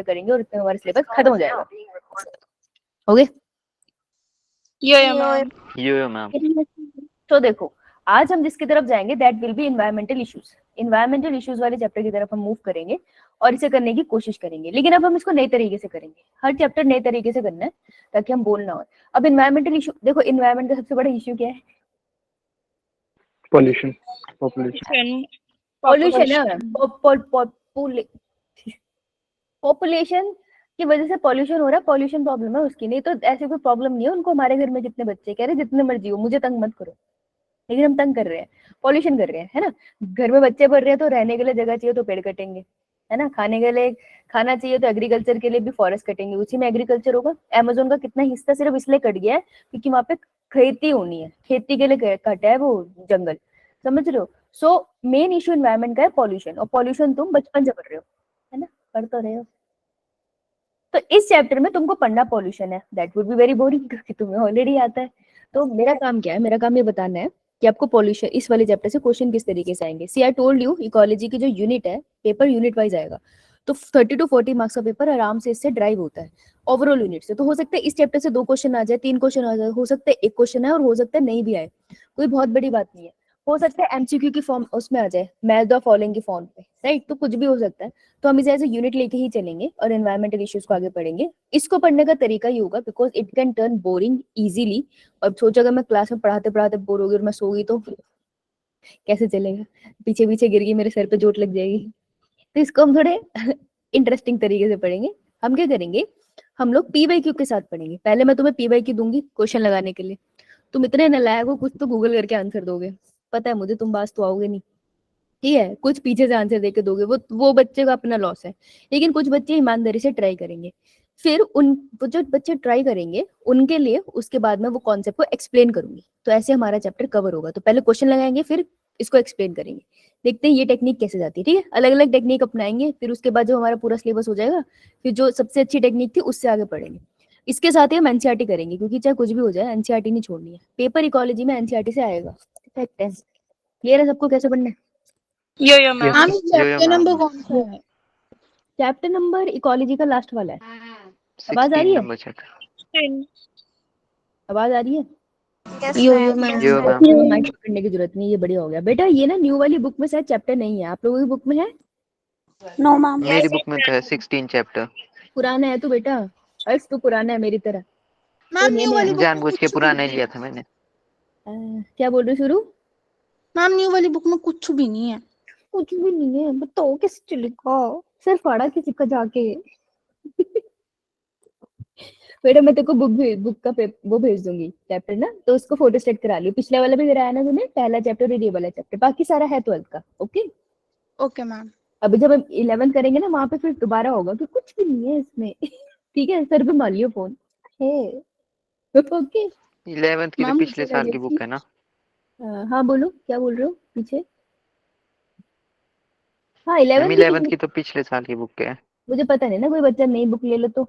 करेंगे और इतने हमारा सिलेबस खत्म हो जाएगा। ओके यो मैम। तो देखो आज हम जिसकी तरफ जाएंगे that will be environmental issues. Environmental issues वाले चैप्टर की तरफ हम मूव करेंगे और इसे करने की कोशिश करेंगे, लेकिन अब हम इसको नए तरीके से करेंगे। हर चैप्टर नए तरीके से करना है ताकि हम बोल ना हो। अब इन्वायरमेंटल इशू देखो, इन्वायरमेंट का सबसे बड़ा इशू क्या है? पॉल्यूशन, पॉल्यूशन है। पॉपुलेशन की वजह से पॉल्यूशन हो रहा है, पॉल्यूशन प्रॉब्लम है उसकी, नहीं तो ऐसे कोई प्रॉब्लम नहीं है उनको। हमारे घर में जितने बच्चे कह रहे जितने मर्जी हो, मुझे तंग मत करो, लेकिन हम तंग कर रहे हैं, पॉल्यूशन कर रहे हैं, है ना। घर में बच्चे पढ़ रहे हैं तो रहने के लिए जगह चाहिए तो पेड़ कटेंगे, है ना। खाने के लिए खाना चाहिए तो एग्रीकल्चर के लिए भी फॉरेस्ट कटेंगे, उसी में एग्रीकल्चर होगा। अमेजोन का कितना हिस्सा सिर्फ इसलिए कट गया है क्योंकि वहां पे खेती होनी है, खेती के लिए कटा है वो जंगल, समझ रहे हो। सो मेन इशू इन्वायरमेंट का है पॉल्यूशन, और पॉल्यूशन तुम बचपन से पढ़ रहे हो, है ना, पढ़ तो रहे हो। तो इस चैप्टर में तुमको पढ़ना पॉल्यूशन है, that would be very boring क्योंकि तुम्हें ऑलरेडी आता है। तो मेरा काम क्या है, मेरा काम ये बताना है कि आपको पॉल्यूशन इस वाले चैप्टर से क्वेश्चन किस तरीके से आएंगे। सी आई टोल्ड यू इकोलॉजी की जो यूनिट है पेपर यूनिट वाइज आएगा, तो 30 to 40 मार्क्स का पेपर आराम से इससे ड्राइव होता है ओवरऑल यूनिट से। तो हो सकता है इस चैप्टर से 2 क्वेश्चन आ जाए, 3 क्वेश्चन आ जाए, हो सकता है 1 क्वेश्चन है और हो सकता है नहीं भी आए, कोई बहुत बड़ी बात नहीं है। हो सकता है एमसीक्यू की फॉर्म उसमें आ जाए, मैथ द फॉलोइंग की फॉर्म पे, राइट। तो कुछ भी हो सकता है। तो हम इसे एज ए यूनिट लेके ही चलेंगे और एनवायरमेंटल इश्यूज को आगे पढ़ेंगे। इसको पढ़ने का तरीका ही होगा because it can turn boring easily. और सोचो अगर मैं क्लास में पढ़ाते पढ़ाते बोर हो गई और मैं सो गई तो कैसे चलेगा, पीछे पीछे गिर गई, मेरे सर पे चोट लग जाएगी। तो इसको हम थोड़े इंटरेस्टिंग तरीके से पढ़ेंगे। हम क्या करेंगे, हम लोग पीवाईक्यू के साथ पढ़ेंगे। पहले मैं तुम्हें पीवाईक्यू दूंगी क्वेश्चन लगाने के लिए, तुम इतने नालायक हो कुछ तो गूगल करके आंसर दोगे, पता है मुझे, तुम बात तो आओगे नहीं, ठीक है। कुछ पीछे से आंसर देके दोगे, वो बच्चे का अपना लॉस है, लेकिन कुछ बच्चे ईमानदारी से ट्राई करेंगे। फिर वो जो बच्चे ट्राई करेंगे उनके लिए उसके बाद में वो कॉन्सेप्ट को एक्सप्लेन करूंगी। तो ऐसे हमारा चैप्टर कवर होगा। तो पहले क्वेश्चन लगाएंगे फिर इसको एक्सप्लेन करेंगे, देखते हैं ये टेक्निक कैसे जाती है, ठीक है। अलग अलग टेक्निक अपनाएंगे, फिर उसके बाद जो हमारा पूरा सिलेबस हो जाएगा, फिर जो सबसे अच्छी टेक्निक थी उससे आगे पढ़ेंगे। इसके साथ ही हम एनसीईआरटी करेंगे क्योंकि चाहे कुछ भी हो जाए एनसीईआरटी नहीं छोड़नी है। पेपर इकोलॉजी में एनसीईआरटी से आएगा, क्लियर है सबको कैसे पढ़ना है? मैम चैप्टर नंबर कौन सा है? चैप्टर नंबर इकोलॉजी का लास्ट वाला है। आवाज आ रही है? आवाज आ रही है? माइक पकड़ने की जरूरत नहीं, ये बढ़िया हो गया बेटा। ये ना न्यू वाली बुक में शायद चैप्टर नहीं है, आप लोगों की बुक में है? नो मैम, मेरी बुक में तो है 16 चैप्टर। पुराना है तू बेटा, अर्श तू पुराना है मेरी तरह। मैम न्यू वाली बुक में जानबूझ के पुराना ही लिया था मैंने। क्या बोल रहे शुरू? मैम न्यू वाली बुक में कुछ भी नहीं है। कुछ भी नहीं है, बताओ किससे लिखा, सिर्फ पढ़ा किसी का जाके। बेटा मैं तेरे को बुक का वो भेज दूंगी चैप्टर ना, तो उसको फोटो स्टेट करा लियो। पिछले वाला भी कराया ना तूने, पहला चैप्टर और ये वाला चैप्टर, बाकी सारा है 12th का। Okay okay ma'am. अभी जब हम 11 करेंगे ना वहां पे फिर दोबारा होगा कि कुछ भी नहीं है इसमें। ठीक है, सर पे मार लियो फोन है। ओके 11th की तो पिछले साल की बुक है ना। हाँ बोलो क्या बोल रहे हो पीछे? हाँ 11th की तो पिछले साल की बुक है। मुझे पता नहीं ना, कोई बच्चा नई बुक ले लो तो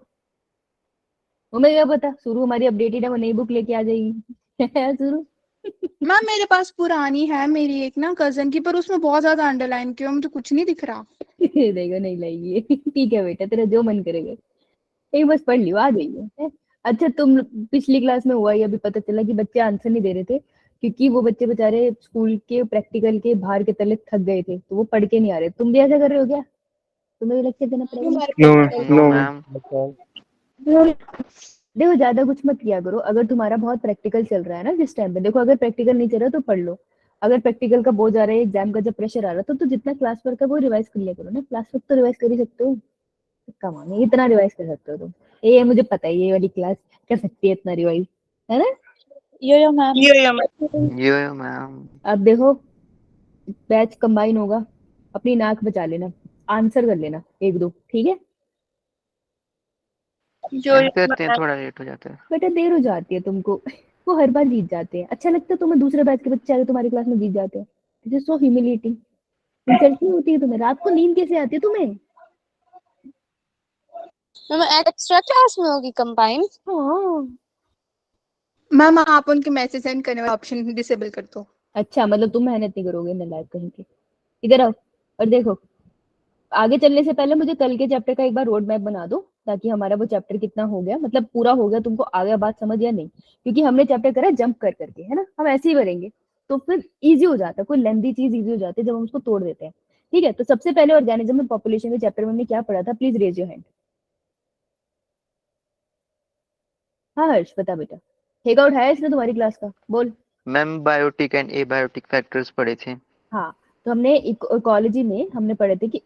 हमें क्या पता, शुरू हमारी अपडेटेड है, वो नई बुक लेके आ जाएगी। शुरू मैम मेरे पास पुरानी है मेरी एक ना कजन की, पर उसमें बहुत ज्यादा अंडरलाइन किया, मुझे कुछ नहीं दिख रहा। देखो नहीं लाएगी। ठीक है बेटा, तेरा जो मन करेगा, एक बस पढ़ लियो आ जाइए। अच्छा तुम पिछली क्लास में हुआ, ये अभी पता चला कि बच्चे आंसर नहीं दे रहे थे क्योंकि वो बच्चे बेचारे स्कूल के प्रैक्टिकल के भार के तले थक गए थे, तो वो पढ़ के नहीं आ रहे। तुम भी ऐसा कर रहे हो क्या? तुम्हें भी लेक्चर देना पड़ेगा? No ma'am. देखो ज्यादा कुछ मत किया करो, अगर तुम्हारा बहुत प्रैक्टिकल चल रहा है ना जिस टाइम पे, देखो अगर प्रैक्टिकल नहीं चल रहा तो पढ़ लो। अगर प्रैक्टिकल का बोझ आ रहा है, एग्जाम का जब प्रेशर आ रहा है तो जितना क्लास वर्क है वो रिवाइज कर लिया करो ना। क्लास वर्क तो रिवाइज कर ही सकते हो, कमाल है, इतना रिवाइज कर सकते हो तुम। ये मुझे पता है, ये वाली क्लास कर सकती है इतना रिवाइज, है ना। यो मैम। अब देखो बैच कंबाइन होगा, अपनी नाक बचा लेना, आंसर कर लेना 1-2, ठीक है। करते हैं, थोड़ा लेट हो जाता है बेटा देर हो जाती है तुमको। वो हर बार जीत जाते हैं, अच्छा लगता है तुम्हें दूसरे बैच के बच्चे आगे तुम्हारी क्लास में जीत जाते हैं, this is so humiliating. Insult नहीं होती है तुम्हें? रात को नींद कैसे आती है तुम्हें? मैम एक्स्ट्रा क्लास में होगी कंबाइन? हाँ मैम आप उनके मैसेज सेंड करने वाला ऑप्शन डिसेबल कर दो। अच्छा मतलब तुम मेहनत नहीं करोगे नालायक कहीं के। इधर आओ और देखो, आगे चलने से पहले मुझे कल के चैप्टर का एक बार रोड मैप बना दो, ताकि हमारा वो चैप्टर कितना हो गया, मतलब पूरा हो गया, तुमको आ गया बात समझ या नहीं, क्योंकि हमने चैप्टर करा जंप कर करके, है ना, हम ऐसे ही करेंगे तो फिर इजी हो जाता है, कोई लेंदी चीज इजी हो जाती है जब हम उसको तोड़ देते हैं। ठीक है, तो सबसे पहले ऑर्गेनिज्म में पॉपुलेशन के चैप्टर में हमने क्या पढ़ा था, प्लीज रेज योर हैंड। हाँ हर्ष बता बेटा, ठेका उठाया इसने तुम्हारी क्लास का, बोल। Ma'am biotic and abiotic factors पढ़े थे। हाँ, तो हमने इकोलॉजी में हमने पढ़े थे कि,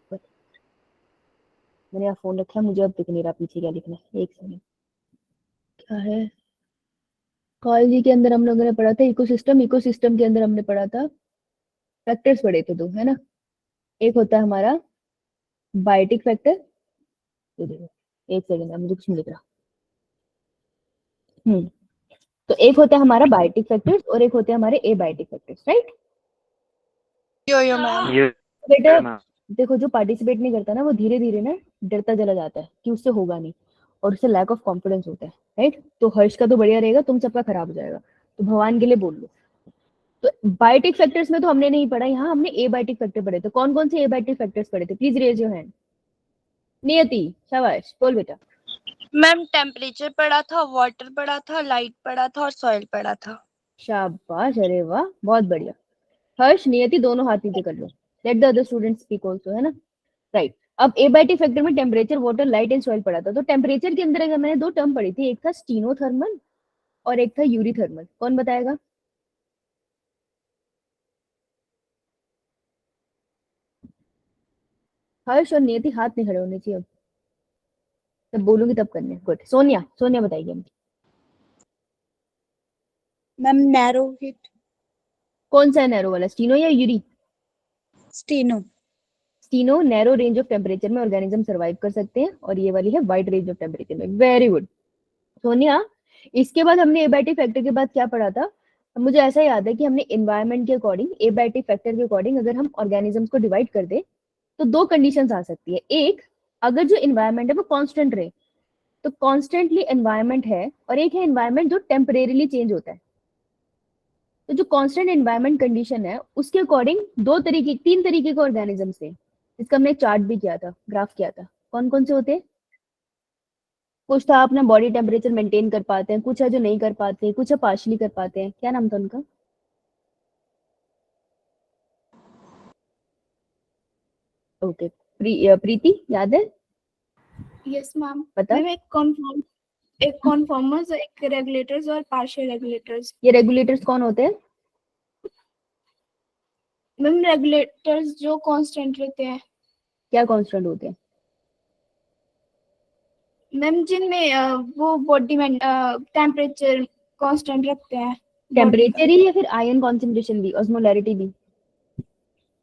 मैंने यहाँ फोन रखा है, मुझे अब दिख नहीं रहा पीछे क्या लिखना है, एक सेकंड। क्या है, इकोलॉजी के अंदर हम लोगों ने पढ़ा था इकोसिस्टम, इकोसिस्टम के अंदर हमने पढ़ा था फैक्टर्स पढ़े थे दो, है ना। एक होता है हमारा बायोटिक फैक्टर, ये देखो, एक सेकंड मुझे कुछ नहीं दिख रहा। तो एक होता है हमारा बायोटिक फैक्टर्स और एक होते हैं हमारे एबायोटिक फैक्टर्स, राइट। यो मैम। ये बेटा मैम देखो, जो पार्टिसिपेट नहीं करता ना वो धीरे धीरे ना डरता चला जाता है कि उससे होगा नहीं, और उससे लैक ऑफ कॉन्फिडेंस होता है, राइट। तो हर्ष का तो बढ़िया रहेगा, तुम सबका खराब हो जाएगा, तो भगवान के लिए बोल लो। तो बायोटिक फैक्टर्स में तो हमने नहीं पढ़ा, यहाँ हमने एबायोटिक फैक्टर पढ़े थे। कौन कौन से एबायोटिक फैक्टर्स पढ़े थे, प्लीज रेज योर हैंड। नियति शाबाश, बोल बेटा। मैम टेम्परेचर पढ़ा था, वाटर पढ़ा था, लाइट पढ़ा था और सॉइल पढ़ा था। शाबाश, अरे वाह, बहुत बढ़िया। हर्ष नियति दोनों हाथ नीचे कर लो, let the other students speak also, है ना, राइट। अब एबायोटिक फैक्टर में temperature, water, light and soil पढ़ा था। तो टेम्परेचर के अंदर अगर मैंने दो टर्म पढ़ी थी, एक था स्टीनोथर्मल और एक था यूरीथर्मल। कौन बताएगा। हर्ष और नियति हाथ नहीं खड़े होने चाहिए, अब जब बोलूंगी तब करने। गुड, सोनिया, सोनिया बताइए हमें। Ma'am narrow hit. कौन सा है नैरो वाला, स्टीनो या Yuri. Steno. Steno narrow range of temperature में ऑर्गेनिज्म सर्वाइव कर सकते हैं, और ये वाली है वाइड रेंज ऑफ टेम्परेचर में। Very good Sonia. इसके बाद हमने एबायोटिक फैक्टर के बाद क्या पढ़ा था, मुझे ऐसा याद है कि हमने एनवायरनमेंट के अकॉर्डिंग एबायोटिक फैक्टर के अकॉर्डिंग अगर हम ऑर्गेनिजम्स को डिवाइड कर दे तो दो कंडीशंस आ सकती है। एक, अगर जो एनवायरनमेंट है वो कांस्टेंट रहे, तो कॉन्स्टेंटली एनवायरनमेंट है, और एक है एनवायरनमेंट जो टेम्परेरीली चेंज होता है। तो जो कांस्टेंट एनवायरनमेंट कंडीशन है उसके अकॉर्डिंग तीन तरीके के ऑर्गेनिजम्स थे, इसका हमने चार्ट भी किया था, ग्राफ किया था। कौन कौन से होते हैं, कुछ था अपना बॉडी टेम्परेचर मेंटेन कर पाते हैं, कुछ है जो नहीं कर पाते, कुछ है पार्शली कर पाते हैं। क्या नाम था उनका, ओके प्रीति याद है, यस मैम। पता। मैम एक कॉन्फॉर्मर्स, एक रेगुलेटर्स और पार्शियल रेगुलेटर्स। ये रेगुलेटर्स कौन होते हैं, मैम रेगुलेटर्स जो कांस्टेंट रहते हैं क्या कांस्टेंट होते हैं। मैम, जिनमें वो बॉडी में टेम्परेचर कांस्टेंट रखते हैं। टेम्परेचर ही या फिर आयन कॉन्सेंट्रेशन भी, ऑस्मोलैरिटी भी।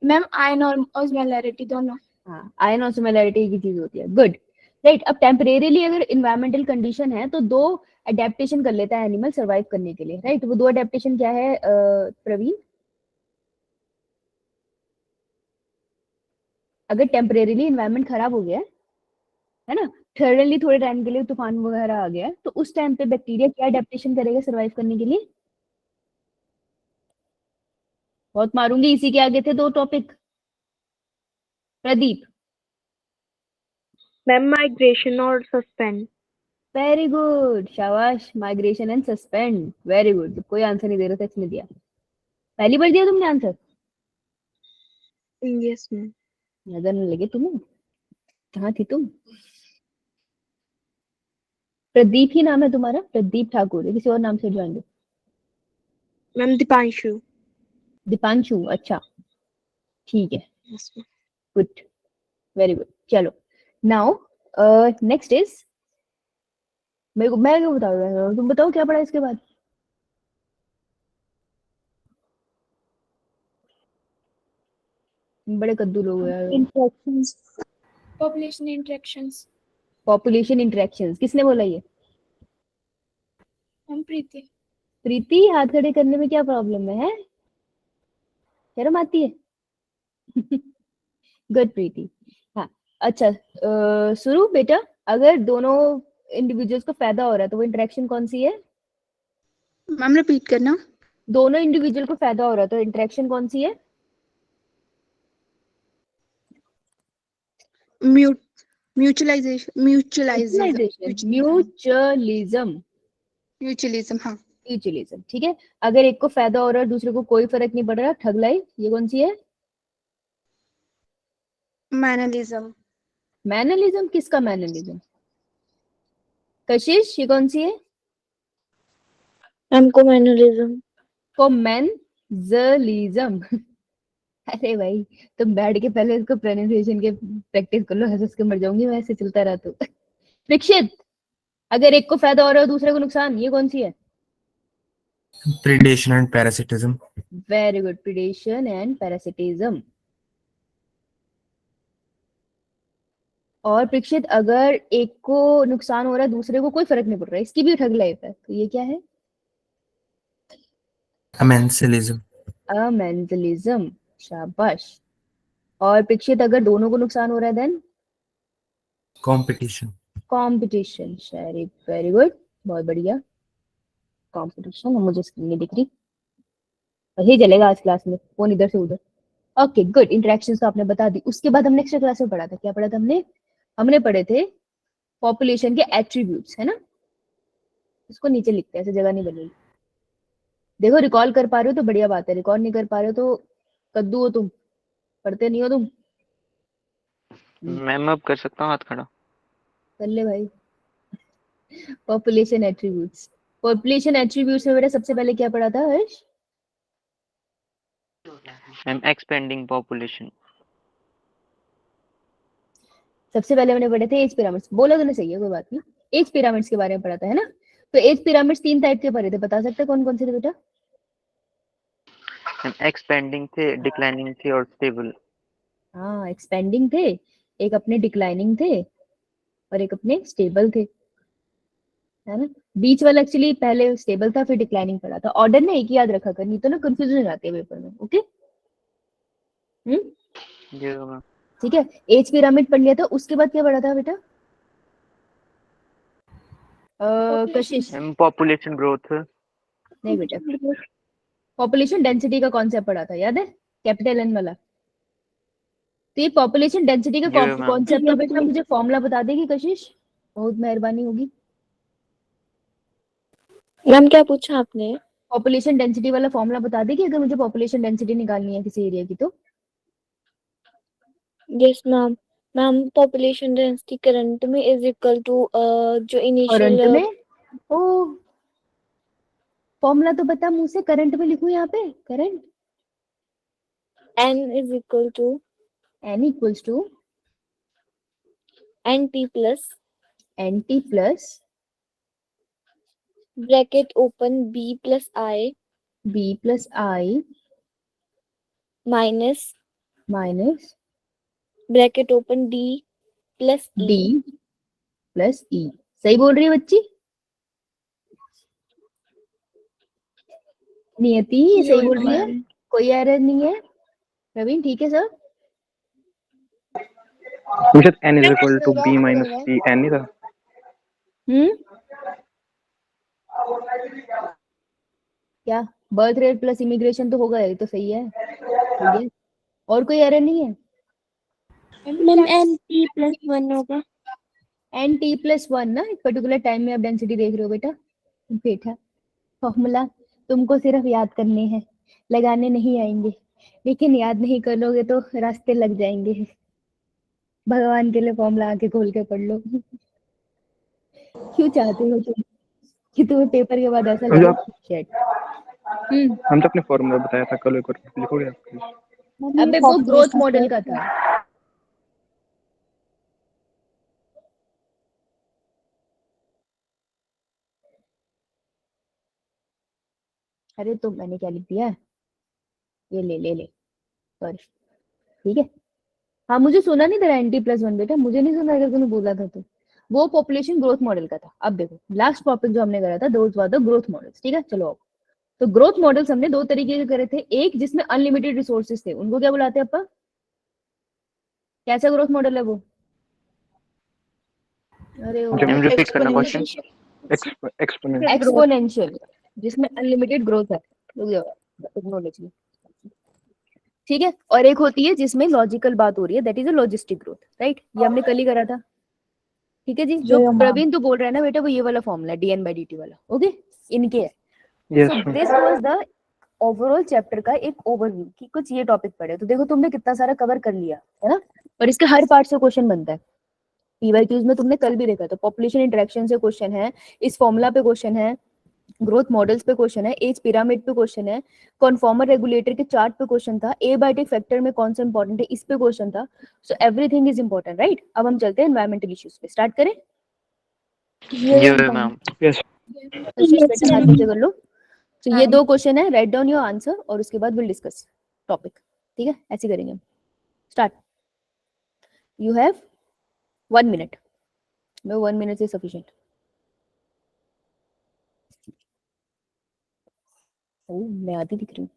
मैम आयन और ऑस्मोलैरिटी दोनों। हाँ, आयन ऑस्मोलैरिटी की चीज होती है, गुड, राइट। अब टेम्परेरीली अगर इन्वायरमेंटल कंडीशन है तो दो अडेप्टेशन कर लेता है एनिमल सर्वाइव करने के लिए, राइट। वो दो अडेप्टेशन क्या है प्रवीण, अगर टेम्परेरीली इन्वायरमेंट खराब हो गया है ना, सडनली थोड़े टाइम के लिए तूफान वगैरह आ गया है, तो उस टाइम पे बैक्टीरिया क्या अडेप्टेशन करेगा सर्वाइव करने के लिए। बहुत मारूंगी, इसी के आगे थे दो टॉपिक। प्रदीप। मैम माइग्रेशन और सस्पेंड। वेरी गुड, शाबाश, migration and suspend, very good. कोई आंसर नहीं दे रहा था, इसने दिया, पहली बार दिया तुमने आंसर, यस मैम। नजर न लगे तुम्हें, कहाँ थी तुम। प्रदीप ही नाम है तुम्हारा, प्रदीप ठाकुर, या किसी और नाम से ज्वाइन दो। मैम दीपांशु। दीपांशु, अच्छा ठीक है, yes ma'am. Good, very good. चलो नाउ नेक्स्ट इज, मैं क्या बता रहा हूँ, तुम बताओ क्या पढ़ा इसके बाद। बड़े कद्दू लोग हैं यार। Interactions. Population interactions. Population interactions, किसने बोला ये, मैम प्रीति। प्रीति। हाथ खड़े करने में क्या प्रॉब्लम है, शर्म आती है। गुड प्रीति, हाँ। अच्छा शुरू बेटा, अगर दोनों इंडिविजुअल्स को फायदा हो रहा है तो वो इंटरेक्शन कौन सी है, मैम रिपीट करना। दोनों इंडिविजुअल को फायदा हो रहा है तो इंटरेक्शन कौन सी है। म्यूचुअलाइजेशन म्यूचुअलिज्म हाँ। म्यूचुअलिज्म, ठीक है। अगर एक को फायदा हो रहा है दूसरे को कोई फर्क नहीं पड़ रहा, ठगलाई, ये कौन सी है? मैनलिज्म। मैनलिज्म। किसका मैनलिज्म? कशिश, ये कौन सी है? हमको मैनरिज्म। कोमेनजलिज्म। अरे भाई, तुम बैठ के पहले इसको प्रोनाउंसिएशन के प्रैक्टिस कर लो, हंस के मर जाऊंगी मैं ऐसे चलता रहा तो। परीक्षित, अगर एक को फायदा हो रहा है दूसरे को नुकसान, ये कौन सी है? Predation and parasitism. Very good, predation and parasitism. और परीक्षित, अगर एक को नुकसान हो रहा है दूसरे को कोई फर्क नहीं पड़ रहा है, इसकी भी ठग लाइफ है, तो ये क्या है? Amensalism. अमेंजलिज्म। शाबाश। और परीक्षित, अगर दोनों को नुकसान हो रहा है then? Competition. Competition. Very good, बहुत बढ़िया। कंपटीशन, मुझे स्क्रीन नहीं दिख रही, वही चलेगा आज क्लास में, फोन इधर से उधर। ओके गुड, इंटरेक्शंस तो आपने बता दी। उसके बाद हमने नेक्स्ट क्लास में पढ़ा था, क्या पढ़ा था हमने पढ़े थे पॉपुलेशन के एट्रीब्यूट्स, है ना। इसको नीचे लिखते हैं, ऐसे जगह नहीं बनेगी। देखो रिकॉल कर पा रहे हो तो बढ़िया बात है, रिकॉल नहीं कर पा रहे हो तो कद्दू हो तुम, पढ़ते नहीं हो तुम। मैम अब कर सकता हूँ हाथ खड़ा? कर ले भाई। पॉपुलेशन एट्रीब्यूट्स में बेटा सबसे पहले क्या पढ़ा था हर्ष? Ma'am expanding population. सबसे पहले मैंने पढ़े थे एज पिरामिड्स, बोला तो नहीं, सही है कोई बात नहीं। एज पिरामिड्स के बारे में पढ़ा था, है ना। तो एज पिरामिड्स 3 टाइप के पढ़े थे, बता सकते कौन कौन से थे बेटा? मैम एक्सपेंडिंग थे, डिक्लाइनिंग थे और स्टेबल। हाँ, एक्सपेंडिंग थे, एक अपने डिक्लाइनिंग थे और एक अपने स्टेबल थे, है ना। बीच वाला एक्चुअली पहले स्टेबल था फिर डिक्लाइनिंग पढ़ा था। ऑर्डर ना एक ही याद रखा कर, नहीं तो ना कंफ्यूजन हो जाती है पेपर में। ओके जी मैम। ठीक है। एज पिरामिड पढ़ लिया था, उसके बाद क्या पढ़ा था बेटा? कशिश। Ma'am population growth. नहीं बेटा, पॉपुलेशन डेंसिटी का कॉन्सेप्ट पढ़ा था, याद है, कैपिटल एन वाला। तो ये पॉपुलेशन डेंसिटी का जी मैम। कॉन्सेप्ट का बेटा मुझे फॉर्मूला बता देगी कशिश, बहुत मेहरबानी होगी। मैम क्या पूछा आपने? पॉपुलेशन डेंसिटी वाला फॉर्मूला बता देगी अगर मुझे पॉपुलेशन डेंसिटी निकालनी है किसी एरिया की तो। Yes ma'am. Ma'am population density current में इज इक्वल टू जो करंट इनिशियल में, ओ फॉर्मूला तो बता मुंह से, करंट में लिखूं यहाँ पे? Current n is equal to n equals to nt plus bracket open b plus i minus bracket open d plus e। सही बोल रही है बच्ची नियति? सही बोल रही है, कोई एरर नहीं है। प्रवीण ठीक है sir? n is equal to b minus c n नहीं था? क्या बर्थ रेट प्लस इमिग्रेशन तो होगा, ये तो सही है, ठीक है। और कोई एरर नहीं है? मैम nt प्लस 1 होगा। nt+1 ना, एक पर्टिकुलर टाइम में आप डेंसिटी देख रहे हो बेटा फॉर्मूला तुमको सिर्फ याद करने हैं, लगाने नहीं आएंगे, लेकिन याद नहीं कर लोगे तो रास्ते लग जाएंगे। भगवान के लिए फॉर्मूला आके खोल के पढ़ लो। क्यों चाहते हो तुम कि तुम्हें पेपर के बाद ऐसा लगे? हम तो अपने फॉर्मूला बताया था कल, एक बार लिखोगे आप? अबे वो ग्रोथ मॉडल का था। अरे तो मैंने क्या लिख दिया, ये ले सॉरी, ठीक है। हाँ मुझे सुना नहीं था nt+1 बेटा, मुझे नहीं सुना अगर तूने बोला था तो। वो पॉपुलेशन ग्रोथ मॉडल का था। अब देखो लास्ट टॉपिक जो हमने करा था those were the growth models, ठीक है। चलो अब तो ग्रोथ मॉडल्स हमने 2 तरीके के करे थे, एक जिसमें अनलिमिटेड रिसोर्सेज थे, उनको क्या बुलाते हैं अपा? कैसा ग्रोथ मॉडल है वो? अरे रिपीट करना क्वेश्चन। एक्सपोनेंशियल, जिसमें अनलिमिटेड ग्रोथ है। टेक्नोलॉजी ठीक है, और एक होती है जिसमें लॉजिकल बात हो रही है, that is a logistic growth, right? ये हमने कल ही करा था। ठीक है जी, जो प्रवीण तो बोल रहा है ना बेटा, वो ये वाला फॉर्मूला डीएन बाई डीटी वाला, ओके, इनके है। Yes, so ma'am. This was the overall chapter का एक ओवरव्यू कि कुछ ये टॉपिक पढ़े। तो देखो तुमने कितना सारा कवर कर लिया है ना, और इसके हर पार्ट से क्वेश्चन बनता है। पीवाईक्यूज में तुमने कल भी देखा था, पॉपुलेशन इंटरेक्शन से क्वेश्चन है, इस फॉर्मूला पे क्वेश्चन है, ग्रोथ मॉडल्स पे क्वेश्चन है, एज पिरामिड पे क्वेश्चन है, कॉन्फॉर्मर रेगुलेटर के चार्ट पे क्वेश्चन था, एबायोटिक फैक्टर में कौन सा इंपॉर्टेंट है इस पे क्वेश्चन था। So everything is important, right? अब हम चलते हैं एनवायरमेंटल इश्यूज पे, स्टार्ट करें? Yeah, ma'am. Yes. कशिश बेटा हाथ नीचे कर लो। तो ये दो क्वेश्चन है, राइट डाउन योर आंसर और उसके बाद विल डिस्कस टॉपिक। ठीक है, ऐसे करेंगे हम। स्टार्ट। You have 1 minute. मैं 1 मिनट इज सफिशिएंट। मैं आधी दिख रही हूँ।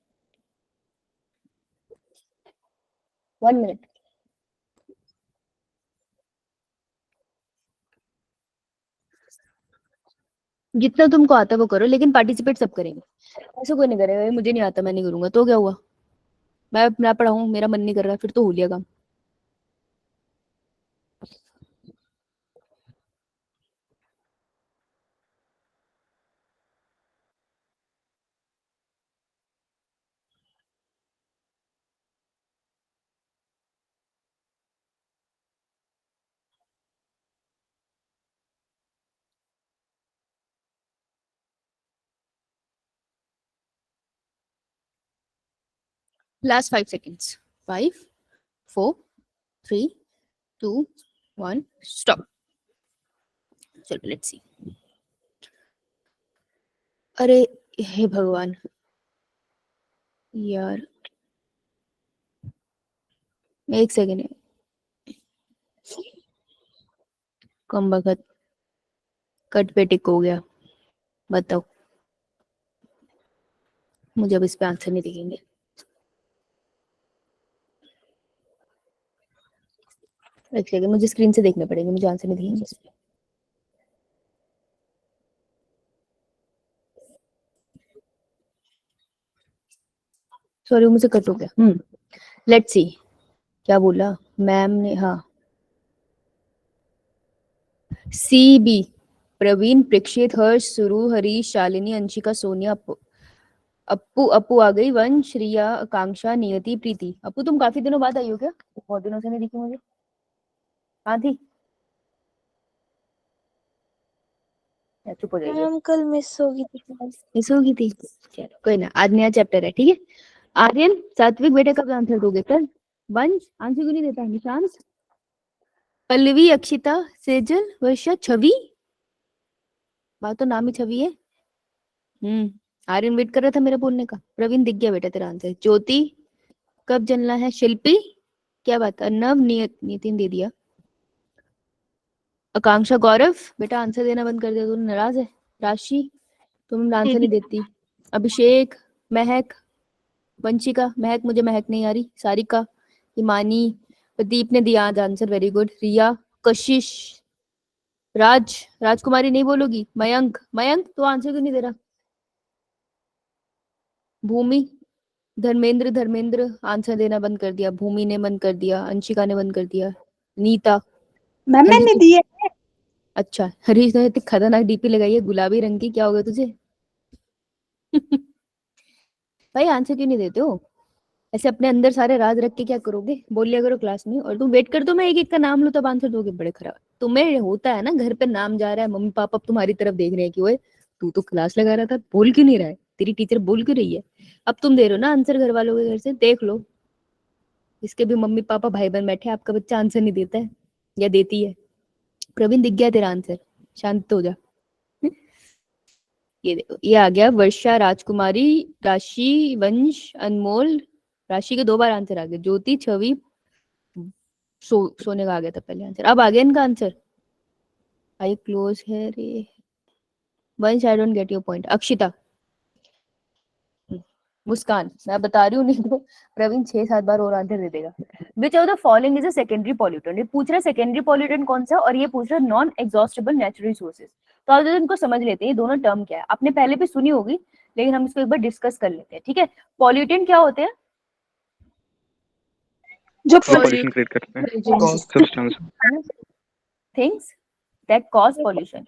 1 मिनट। जितना तुमको आता है वो करो, लेकिन पार्टिसिपेट सब करेंगे। ऐसा कोई नहीं करेगा मुझे नहीं आता मैं नहीं करूंगा, तो क्या हुआ? मैं पढ़ाऊं, मेरा मन नहीं कर रहा, फिर तो हो लिया काम। Last 5 seconds. 5 4 3 2 1 स्टॉप। चलो लेट्स सी। अरे हे भगवान यार, एक सेकेंड। कम बखत कट पे टिक हो गया, बताओ। मुझे अब इस पे आंसर नहीं दिखेंगे। एक सेकेंड, मुझे स्क्रीन से देखने पड़ेंगे, मुझे आंसर नहीं दिखेंगे इस पे। सॉरी, मुझे कट हो गया। लेट्स सी क्या बोला मैम ने। हाँ, सी बी प्रवीण, प्रेक्षित, हर्ष, सुरु, हरीश, शालिनी, अंशिका, सोनिया, अप्पू अप्पू आ गई, वंश, रिया, आकांक्षा, नियति, प्रीति। अप्पू तुम काफी दिनों बाद आई हो क्या? बहुत दिनों से नहीं दिखी मुझे। कहाँ थी? चुप हो जाइए। मैम कल मिस होगी थी क्लास। मिस हो गई थी, चलो कोई ना, आज नया चैप्टर है। ठीक है, आर्यन, सात्विक बेटे कब आंसर दोगे? कल। वंश आंसर क्यों नहीं देता? निशांत, पल्लवी, अक्षिता, सेजल, वर्षा, छवि। बात तो नाम ही छवि है। आर्यन वेट कर रहा था मेरे बोलने का। प्रवीण दिख गया बेटा तेरा आंसर। ज्योति कब जलना है? शिल्पी क्या बात? अर्नव, नितिन दे दिया। आकांक्षा, गौरव बेटा आंसर देना बंद कर दिया तूने, नाराज है? राशि तुम आंसर नहीं देती। अभिषेक, महक, वंशिका, महक मुझे महक नहीं आ रही। सारिका, हिमानी, प्रदीप ने दिया आज आंसर, वेरी गुड। रिया, कशिश, राजकुमारी नहीं बोलोगी? मयंक, मयंक तो आंसर क्यों नहीं दे रहा? भूमि, धर्मेंद्र आंसर देना बंद कर दिया। भूमि ने बंद कर दिया। अंशिका ने बंद कर दिया। नीता, मैम मैंने दिया। अच्छा। हरीश ने इतनी खतरनाक डीपी लगाई है गुलाबी रंग की, क्या हो गया तुझे? भाई आंसर क्यों नहीं देते हो? ऐसे अपने अंदर सारे राज रख के क्या करोगे? बोल लिया करो क्लास में, और तुम वेट कर दो मैं एक एक का नाम लूं तब आंसर दोगे। बड़े खराब तुम्हें होता है ना, घर पे नाम जा रहा है, मम्मी पापा तुम्हारी तरफ देख रहे हैं कि ओए तू तो क्लास लगा रहा था, बोल क्यों नहीं रहा है? तेरी टीचर बोल क्यों रही है? अब तुम दे रहे हो ना आंसर घर वालों के घर से, देख लो। इसके भी मम्मी पापा भाई बहन बैठे, आपका बच्चा आंसर नहीं देता है या देती है। प्रवीण दिख गया तेरा आंसर, शांत हो जा। ये देखो, ये आ गया। वर्षा, राजकुमारी, राशि, वंश, अनमोल। राशि के 2 बार आंसर आ गए। ज्योति, छवि, सोने का आ गया था पहले आंसर, अब आ गया इनका आंसर। आई क्लोज है Revansh, I don't get your point. Akshita, Muskan, मैं बता रही हूँ, नहीं तो प्रवीण 6-7 बार और आंसर दे देगा। Which of the following is a secondary pollutant? ये पूछ रहा है सेकेंडरी पॉल्यूटेंट कौन सा, और ये पूछ रहा है नॉन एग्जॉस्टेबल नेचुरल रिसोर्सेज। तो आज इनको समझ लेते हैं, ये दोनों टर्म क्या है। आपने पहले भी सुनी होगी, लेकिन हम इसको एक बार डिस्कस कर लेते हैं। ठीक है, पॉल्यूटेंट क्या होते हैं? जो पॉल्यूशन क्रिएट करते हैं substance. Things that cause pollution,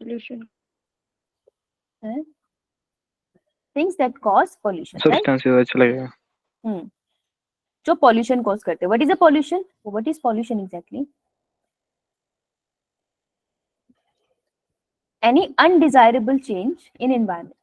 pollution. Things that cause pollution, right? Substances अच्छा लगेगा। जो पॉल्यूशन कॉज करते हैं। What is a pollution? What is pollution exactly? Any undesirable change in environment.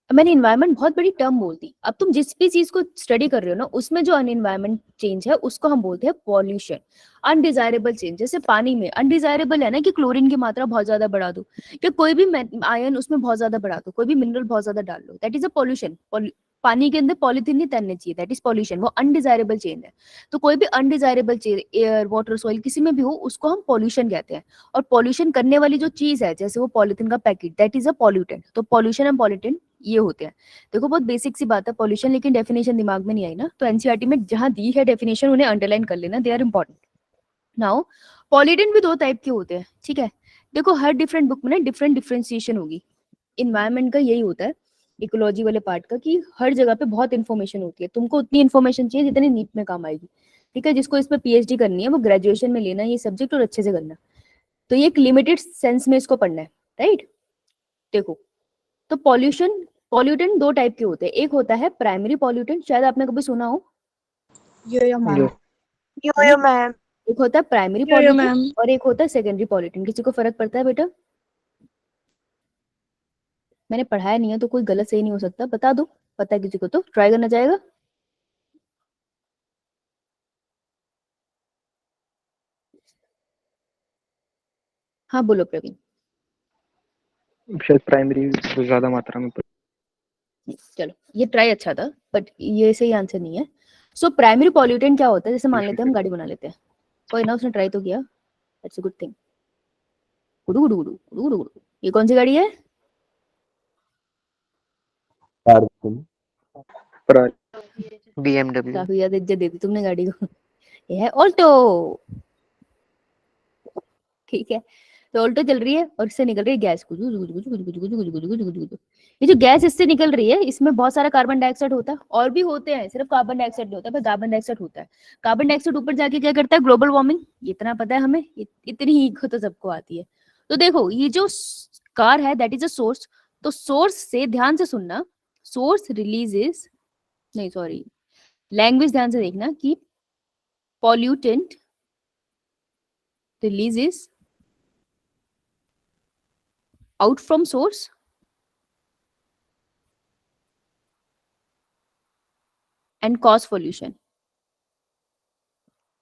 मैंने इन्वायरमेंट बहुत बड़ी टर्म बोल दी। अब तुम जिस भी चीज को स्टडी कर रहे हो ना, उसमें जो अनइन्वायरमेंट चेंज है उसको हम बोलते हैं पॉल्यूशन। अनडिजायरेबल चेंज, जैसे पानी में अनडिजायरेबल है ना कि क्लोरीन की मात्रा बहुत ज्यादा बढ़ा दो, या कोई भी आयन उसमें बहुत ज्यादा बढ़ा दो, कोई भी मिनरल बहुत ज्यादा डाल लो, दैट इज अ पॉल्यूशन। पानी के अंदर पॉलिथीन नहीं तैरने चाहिए, दैट इज पॉल्यूशन, वो अनडिजायरेबल चेंज है। तो कोई भी undesirable change, air, water, soil, किसी में भी हो, उसको हम पॉल्यूशन कहते हैं। और पॉल्यूशन करने वाली जो चीज है, जैसे वो पॉलिथीन का packet, that is a pollutant. तो पॉल्यूशन एंड पॉल्यूटेंट ये होते हैं। देखो बहुत बेसिक सी बात है पॉल्यूशन, लेकिन डेफिनेशन दिमाग में नहीं आई ना, तो एनसीईआरटी में जहां दी है डेफिनेशन उन्हें अंडरलाइन कर लेना, they are important. Now pollutant भी दो टाइप के होते हैं, ठीक है? देखो हर डिफरेंट बुक में ना डिफरेंट डिफरेंशिएशन होगी। इन्वायरमेंट का यही होता है, इकोलॉजी वाले पार्ट का, कि हर जगह पे बहुत इन्फॉर्मेशन होती है, तुमको उतनी इन्फॉर्मेशन चाहिए जितनी नीट में काम आएगी, ठीक है? जिसको इस पर पीएचडी करनी है वो ग्रेजुएशन में लेना है ये सब्जेक्ट और अच्छे से करना, तो ये एक लिमिटेड सेंस में इसको पढ़ना है, राइट? देखो तो पॉल्यूटेंट दो टाइप के होते हैं, एक होता है प्राइमरी पॉल्यूटेंट, शायद आपने कभी सुना हो, यो मैम। Yo ma'am. एक होता है प्राइमरी पॉल्यूटेंट और एक होता है सेकेंडरी पॉल्यूटेंट। किसी को फर्क पड़ता है बेटा? मैंने पढ़ाया नहीं है तो कोई गलत सही नहीं हो सकता, बता दो, पता है किसी को तो ट्राई करना चाहेगा। हाँ बोलो प्रवीण। शायद प्राइमरी ज्यादा मात्रा में। चलो ये ट्राई अच्छा था, बट ये सही आंसर नहीं है। सो प्राइमरी पॉल्यूटेंट क्या होता है? जैसे मान लेते हैं हम गाड़ी बना लेते हैं, कोई ना उसने ट्राई तो किया, दैट्स अ गुड थिंग। गुडू गुडू गुडू गुडू गुडू गुडू, ये कौन सी गाड़ी है? BMW। काफी ज्यादा इज्जत दे दी तुमने गाड़ी को। ये है ऑल्टो, ठीक है? तो ऑल्टो चल रही है और इससे निकल रही है गैस, ये जो गैस इससे निकल रही है इसमें बहुत सारा कार्बन डाइऑक्साइड होता है, और भी होते हैं, सिर्फ कार्बन डाइऑक्साइड नहीं होता, पर कार्बन डाइऑक्साइड होता है। कार्बन डाइऑक्साइड ऊपर जाके क्या करता है? ग्लोबल वार्मिंग, इतना पता है हमें, इतनी ही तो सबको आती है। तो देखो ये जो कार है दैट इज अ सोर्स, तो सोर्स से ध्यान से सुनना, सोर्स रिलीजेस, नहीं सॉरी लैंग्वेज ध्यान से देखना, कि pollutant releases out from source and cause pollution,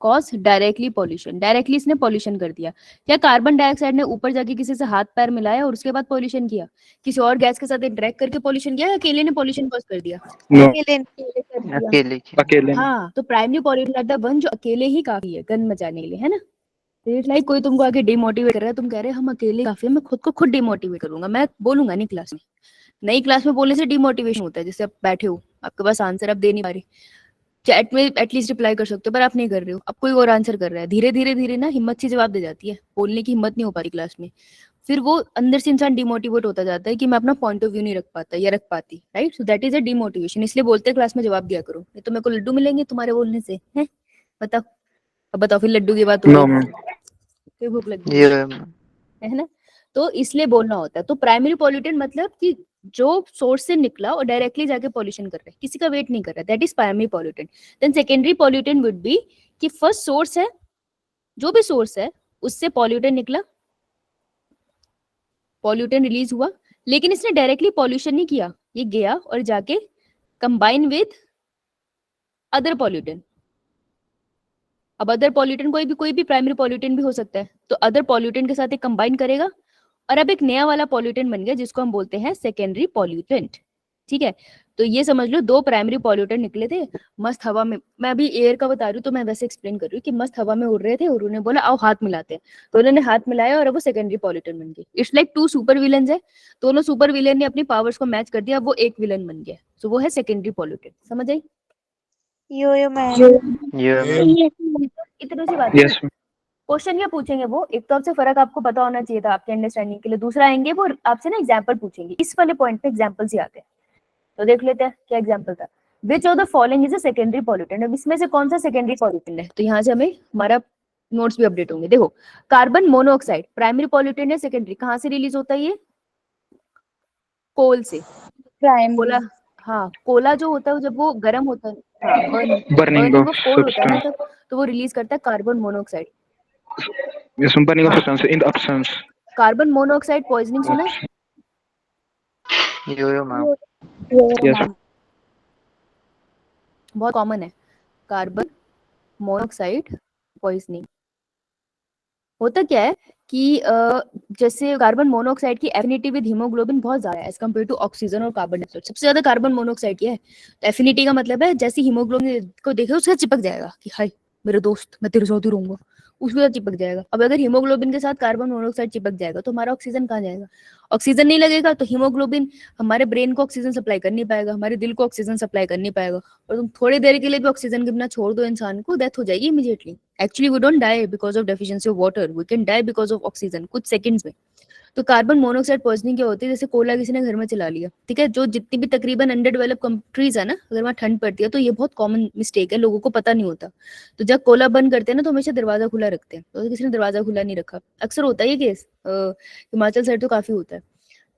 cause directly pollution, directly इसने पॉल्यूशन कर दिया। क्या कार्बन डाइऑक्साइड ने ऊपर जाके किसी से हाथ पैर मिलाया और उसके बाद पॉल्यूशन किया? किसी और गैस के साथ इंटरेक्ट करके पॉल्यूशन किया, या अकेले ने पॉल्यूशन कॉज कर दिया? अकेले की। अकेले हाँ, तो primary pollutant are the one जो अकेले ही काफी है गन मचाने के लिए, है ना? लाइक कोई तुमको आके डिमोटिवेट कर रहा है, तुम कह रहे हैं हम अकेले काफी है, मैं खुद को खुद डिमोटिवेट करूंगा, मैं बोलूंगा नहीं क्लास में। नई क्लास में बोलने से डिमोटिवेशन होता है, जैसे आप बैठे हो आपके पास आंसर आप दे नहीं पा रहे, चैट में एटलीस्ट रिप्लाई कर सकते हो, पर आप नहीं कर रहे हो, अब कोई और आंसर कर रहा है, धीरे धीरे धीरे ना हिम्मत से जवाब दे जाती है, बोलने की हिम्मत नहीं हो पाती क्लास में, फिर वो अंदर से इंसान डिमोटिवेट होता जाता है कि मैं अपना पॉइंट ऑफ व्यू नहीं रख पाता या रख पाती, right? So that is a demotivation. इसलिए बोलते हैं क्लास में जवाब दिया करो, नहीं तो मेरे को लड्डू मिलेंगे तुम्हारे बोलने से, है? बताओ, अब बताओ फिर लड्डू की बात हो नो गई, मैम। फिर भूख लग गई, ये मैम। है ना? तो इसलिए बोलना होता है। तो प्राइमरी पॉल्यूटेंट मतलब कि जो सोर्स से निकला और डायरेक्टली जाके पॉल्यूशन कर रहा है, किसी का वेट नहीं कर रहा है, that is primary pollutant. Then secondary pollutant would be कि फर्स्ट सोर्स है, जो भी सोर्स है उससे पॉल्यूटेंट निकला, पॉल्यूटेंट रिलीज हुआ, लेकिन इसने डायरेक्टली पॉल्यूशन नहीं किया, ये गया और जाके कंबाइन विद अदर पॉल्यूटेंट। अब अदर पॉल्यूटेंट कोई भी प्राइमरी पॉल्यूटेंट भी हो सकता है, तो अदर पॉल्यूटेंट के साथ एक कंबाइन करेगा और अब एक नया वाला पॉल्यूटेंट बन गया जिसको हम बोलते हैं सेकेंडरी पॉल्यूटेंट, ठीक है? तो ये समझ लो दो प्राइमरी पॉल्यूटेंट निकले थे मस्त हवा में, मैं अभी एयर का बता रही हूँ तो मैं वैसे एक्सप्लेन कर रही हूँ कि मस्त हवा में उड़ रहे थे और उन्होंने बोला आओ हाथ मिलाते हैं, तो उन्होंने हाथ मिलाया और अब वो सेकेंडरी पॉल्यूटेंट बन गए। It's like two super villains है, दोनों सुपर विलन ने अपनी पावर्स को मैच कर दिया, अब वो एक विलन बन गया, सो वो है सेकेंडरी पॉल्यूटेंट। समझ आई? Yo ma'am. ये मैम। इतनी सी बात है। यस क्वेश्चन क्या पूछेंगे वो, एक तो आपसे फर्क आपको पता होना चाहिए था आपके अंडरस्टैंडिंग के लिए, दूसरा आएंगे वो आपसे ना एग्जांपल पूछेंगे, इस वाले पॉइंट पे एग्जांपल्स ही आते हैं। तो देख लेते हैं क्या एग्जांपल था। Which of the following is a secondary pollutant. अब इसमें से कौन सा सेकेंडरी पॉल्यूटेंट है, तो यहाँ से हमें हमारा नोट्स भी अपडेट होंगे। देखो कार्बन मोनोऑक्साइड प्राइमरी पॉल्यूटेंट है, सेकेंडरी कहाँ से रिलीज होता है, ये कोल से। कोला, हाँ कोला जो होता है जब वो गर्म होता है, हाँ Burning burning of of coal होता है ना substance. तब, तो वो रिलीज करता है carbon monoxide. Yes, burning of हाँ। substance in the absence. Carbon monoxide poisoning सुना है? यो मैम। Yes. बहुत कॉमन है कार्बन मोनोऑक्साइड पॉइजनिंग। होता क्या है कि जैसे कार्बन मोनोऑक्साइड की एफिनिटी विद हीमोग्लोबिन बहुत ज्यादा है एज कम्पेयर टू ऑक्सीजन और कार्बन डाइऑक्साइड। सबसे ज्यादा कार्बन मोनोऑक्साइड की है। तो एफिनिटी का मतलब है जैसे हीमोग्लोबिन को देखे उसके साथ चिपक जाएगा कि हाय मेरे दोस्त मैं तेरे साथ ही रहूंगा, उसके साथ चिपक जाएगा। अब अगर हीमोग्लोबिन के साथ कार्बन मोनोऑक्साइड चिपक जाएगा तो हमारा ऑक्सीजन कहाँ जाएगा, ऑक्सीजन नहीं लगेगा तो हीमोग्लोबिन हमारे ब्रेन को ऑक्सीजन सप्लाई कर नहीं पाएगा, हमारे दिल को ऑक्सीजन सप्लाई कर नहीं पाएगा। और तुम थोड़ी देर के लिए भी ऑक्सीजन के बिना छोड़ दो इंसान को, डेथ हो जाएगी immediately. Actually we don't die because of deficiency of water, we can die because of oxygen कुछ सेकंड्स में। तो कार्बन मोनोऑक्साइड पॉइजनिंग क्या होती है, जैसे कोला किसी ने घर में चला लिया, ठीक है, जो जितनी भी तकरीबन अंडर डेवलप कंट्रीज है ना, अगर वहाँ ठंड पड़ती है तो ये बहुत कॉमन मिस्टेक है, लोगों को पता नहीं होता। तो जब कोला बंद करते हैं ना तो हमेशा दरवाजा खुला रखते हैं, तो किसी ने दरवाजा खुला नहीं रखा, अक्सर होता है ये केस, हिमाचल साइड तो काफी होता है।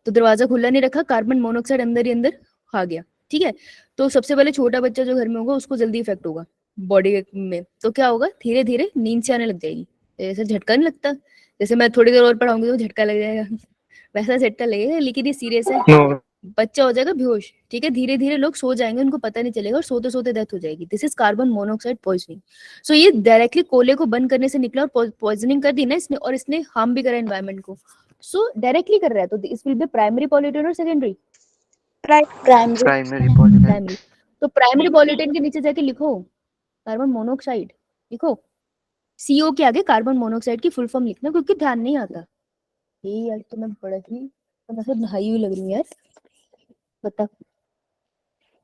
तो दरवाजा खुला नहीं रखा, कार्बन मोनोऑक्साइड अंदर ही अंदर आ गया, ठीक है। तो सबसे पहले छोटा बच्चा जो घर में होगा उसको जल्दी इफेक्ट होगा बॉडी में, तो क्या होगा धीरे धीरे नींद से आने लग जाएगी। जैसे झटका नहीं लगता, जैसे मैं थोड़ी देर और पढ़ाऊंगी तो झटका लग जाएगा वैसा झटका लगेगा, लेकिन ये सीरियस है। No. बच्चा हो जाएगा बेहोश, ठीक है, धीरे धीरे लोग सो जाएंगे, उनको पता नहीं चलेगा और सोते सोते डेथ हो जाएगी। This is carbon monoxide poisoning. So ये डायरेक्टली कोयले को बंद करने से निकला और पॉइजनिंग कर दी ना इसने, और इसने हार्म भी करा एनवायरमेंट को। सो डायरेक्टली कर रहा है, तो this will be primary pollutant और सेकेंडरी प्राइमरी पॉल्यूटेंट। प्राइमरी। तो प्राइमरी पॉल्यूटेंट के नीचे जाके लिखो कार्बन मोनोऑक्साइड, लिखो CO के आगे कार्बन मोनोऑक्साइड की फुल फॉर्म लिखना, क्योंकि ध्यान नहीं आता। ये यार तो मैं बड़ा ही तो मैं सब नहाई हुई लग रही हूँ यार, बता।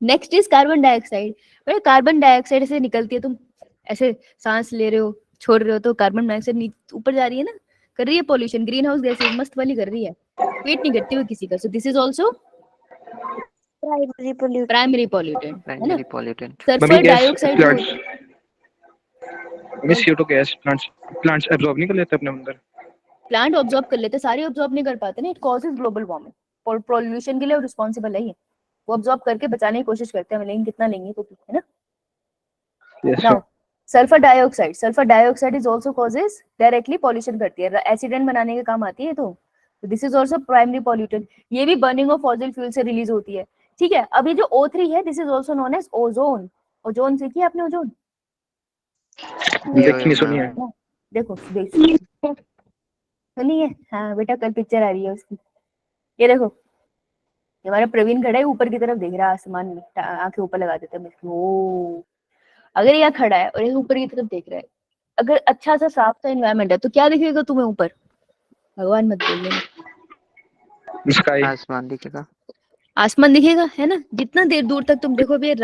Next is carbon dioxide. बड़े कार्बन डाइऑक्साइड से निकलती है, तुम ऐसे सांस ले रहे हो छोड़ रहे हो तो कार्बन डाइऑक्साइड ऊपर जा रही है ना, कर रही है पॉल्यूशन, ग्रीन हाउस गैसेज मस्त वाली कर रही है, वेट नहीं करती हुई किसी का। So this is also primary pollutant, है ना। Primary pollutant. Sulphur dioxide plants. CO2 gas plants absorb नहीं कर लेते अपने अंदर। प्लांट ऑब्जॉर्ब कर लेते, सारे ऑब्जॉर्ब नहीं कर पाते ना, it causes global warming. Pollution के लिए रिस्पॉन्सिबल है ये, वो ऑब्जॉर्ब करके बचाने की कोशिश करते हैं, लेकिन कितना लेंगे तो है ना। Yes. Now sulphur dioxide is also causes, directly pollution करती है, एसिडेंट बनाने के काम आती है। तो this is also primary pollutant, ये भी बर्निंग ऑफ फॉसिल फ्यूल से रिलीज होती है, ठीक है। अभी जो O3 है this is also known as ozone. Ozone सीखी आपने, ओजोन देखनी सुनी है। देखो सुनिए, हाँ बेटा कल पिक्चर आ रही है उसकी। ये देखो हमारा प्रवीण खड़ा है ऊपर की तरफ देख रहा है आसमान में, आंखें ऊपर लगा देता है, ओ अगर यहाँ खड़ा है और ये ऊपर की तरफ देख रहा है, अगर अच्छा सा साफ सा एनवायरनमेंट है तो क्या दिखेगा तुम्हें ऊपर, भगवान मत बोलिए, Sky. आसमान दिखेगा। आसमान दिखेगा, है ना। जितना देर दूर तक तुम देखो, भी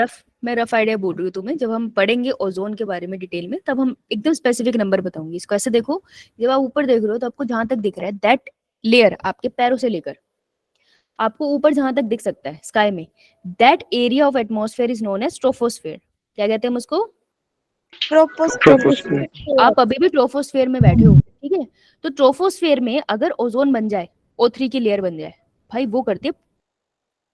मैं रफ आइडिया बोल रही हूँ तुम्हें, जब हम पढ़ेंगे ओजोन के बारे में डिटेल में तब हम एकदम स्पेसिफिक नंबर बताऊंगी इसको। ऐसे देखो, जब आप ऊपर देख रहे हो तो आपको जहां तक दिख रहा है दैट लेयर, आपके पैरों से लेकर आपको ऊपर जहां तक दिख सकता है स्काई में, that area of atmosphere is known as troposphere. क्या कहते हैं हम उसको, Troposphere. आप अभी भी ट्रोपोस्फेयर में बैठे हो, ठीक है। तो ट्रोपोस्फेयर में अगर ओजोन बन जाए, O3 की लेयर बन जाए, भाई वो करती है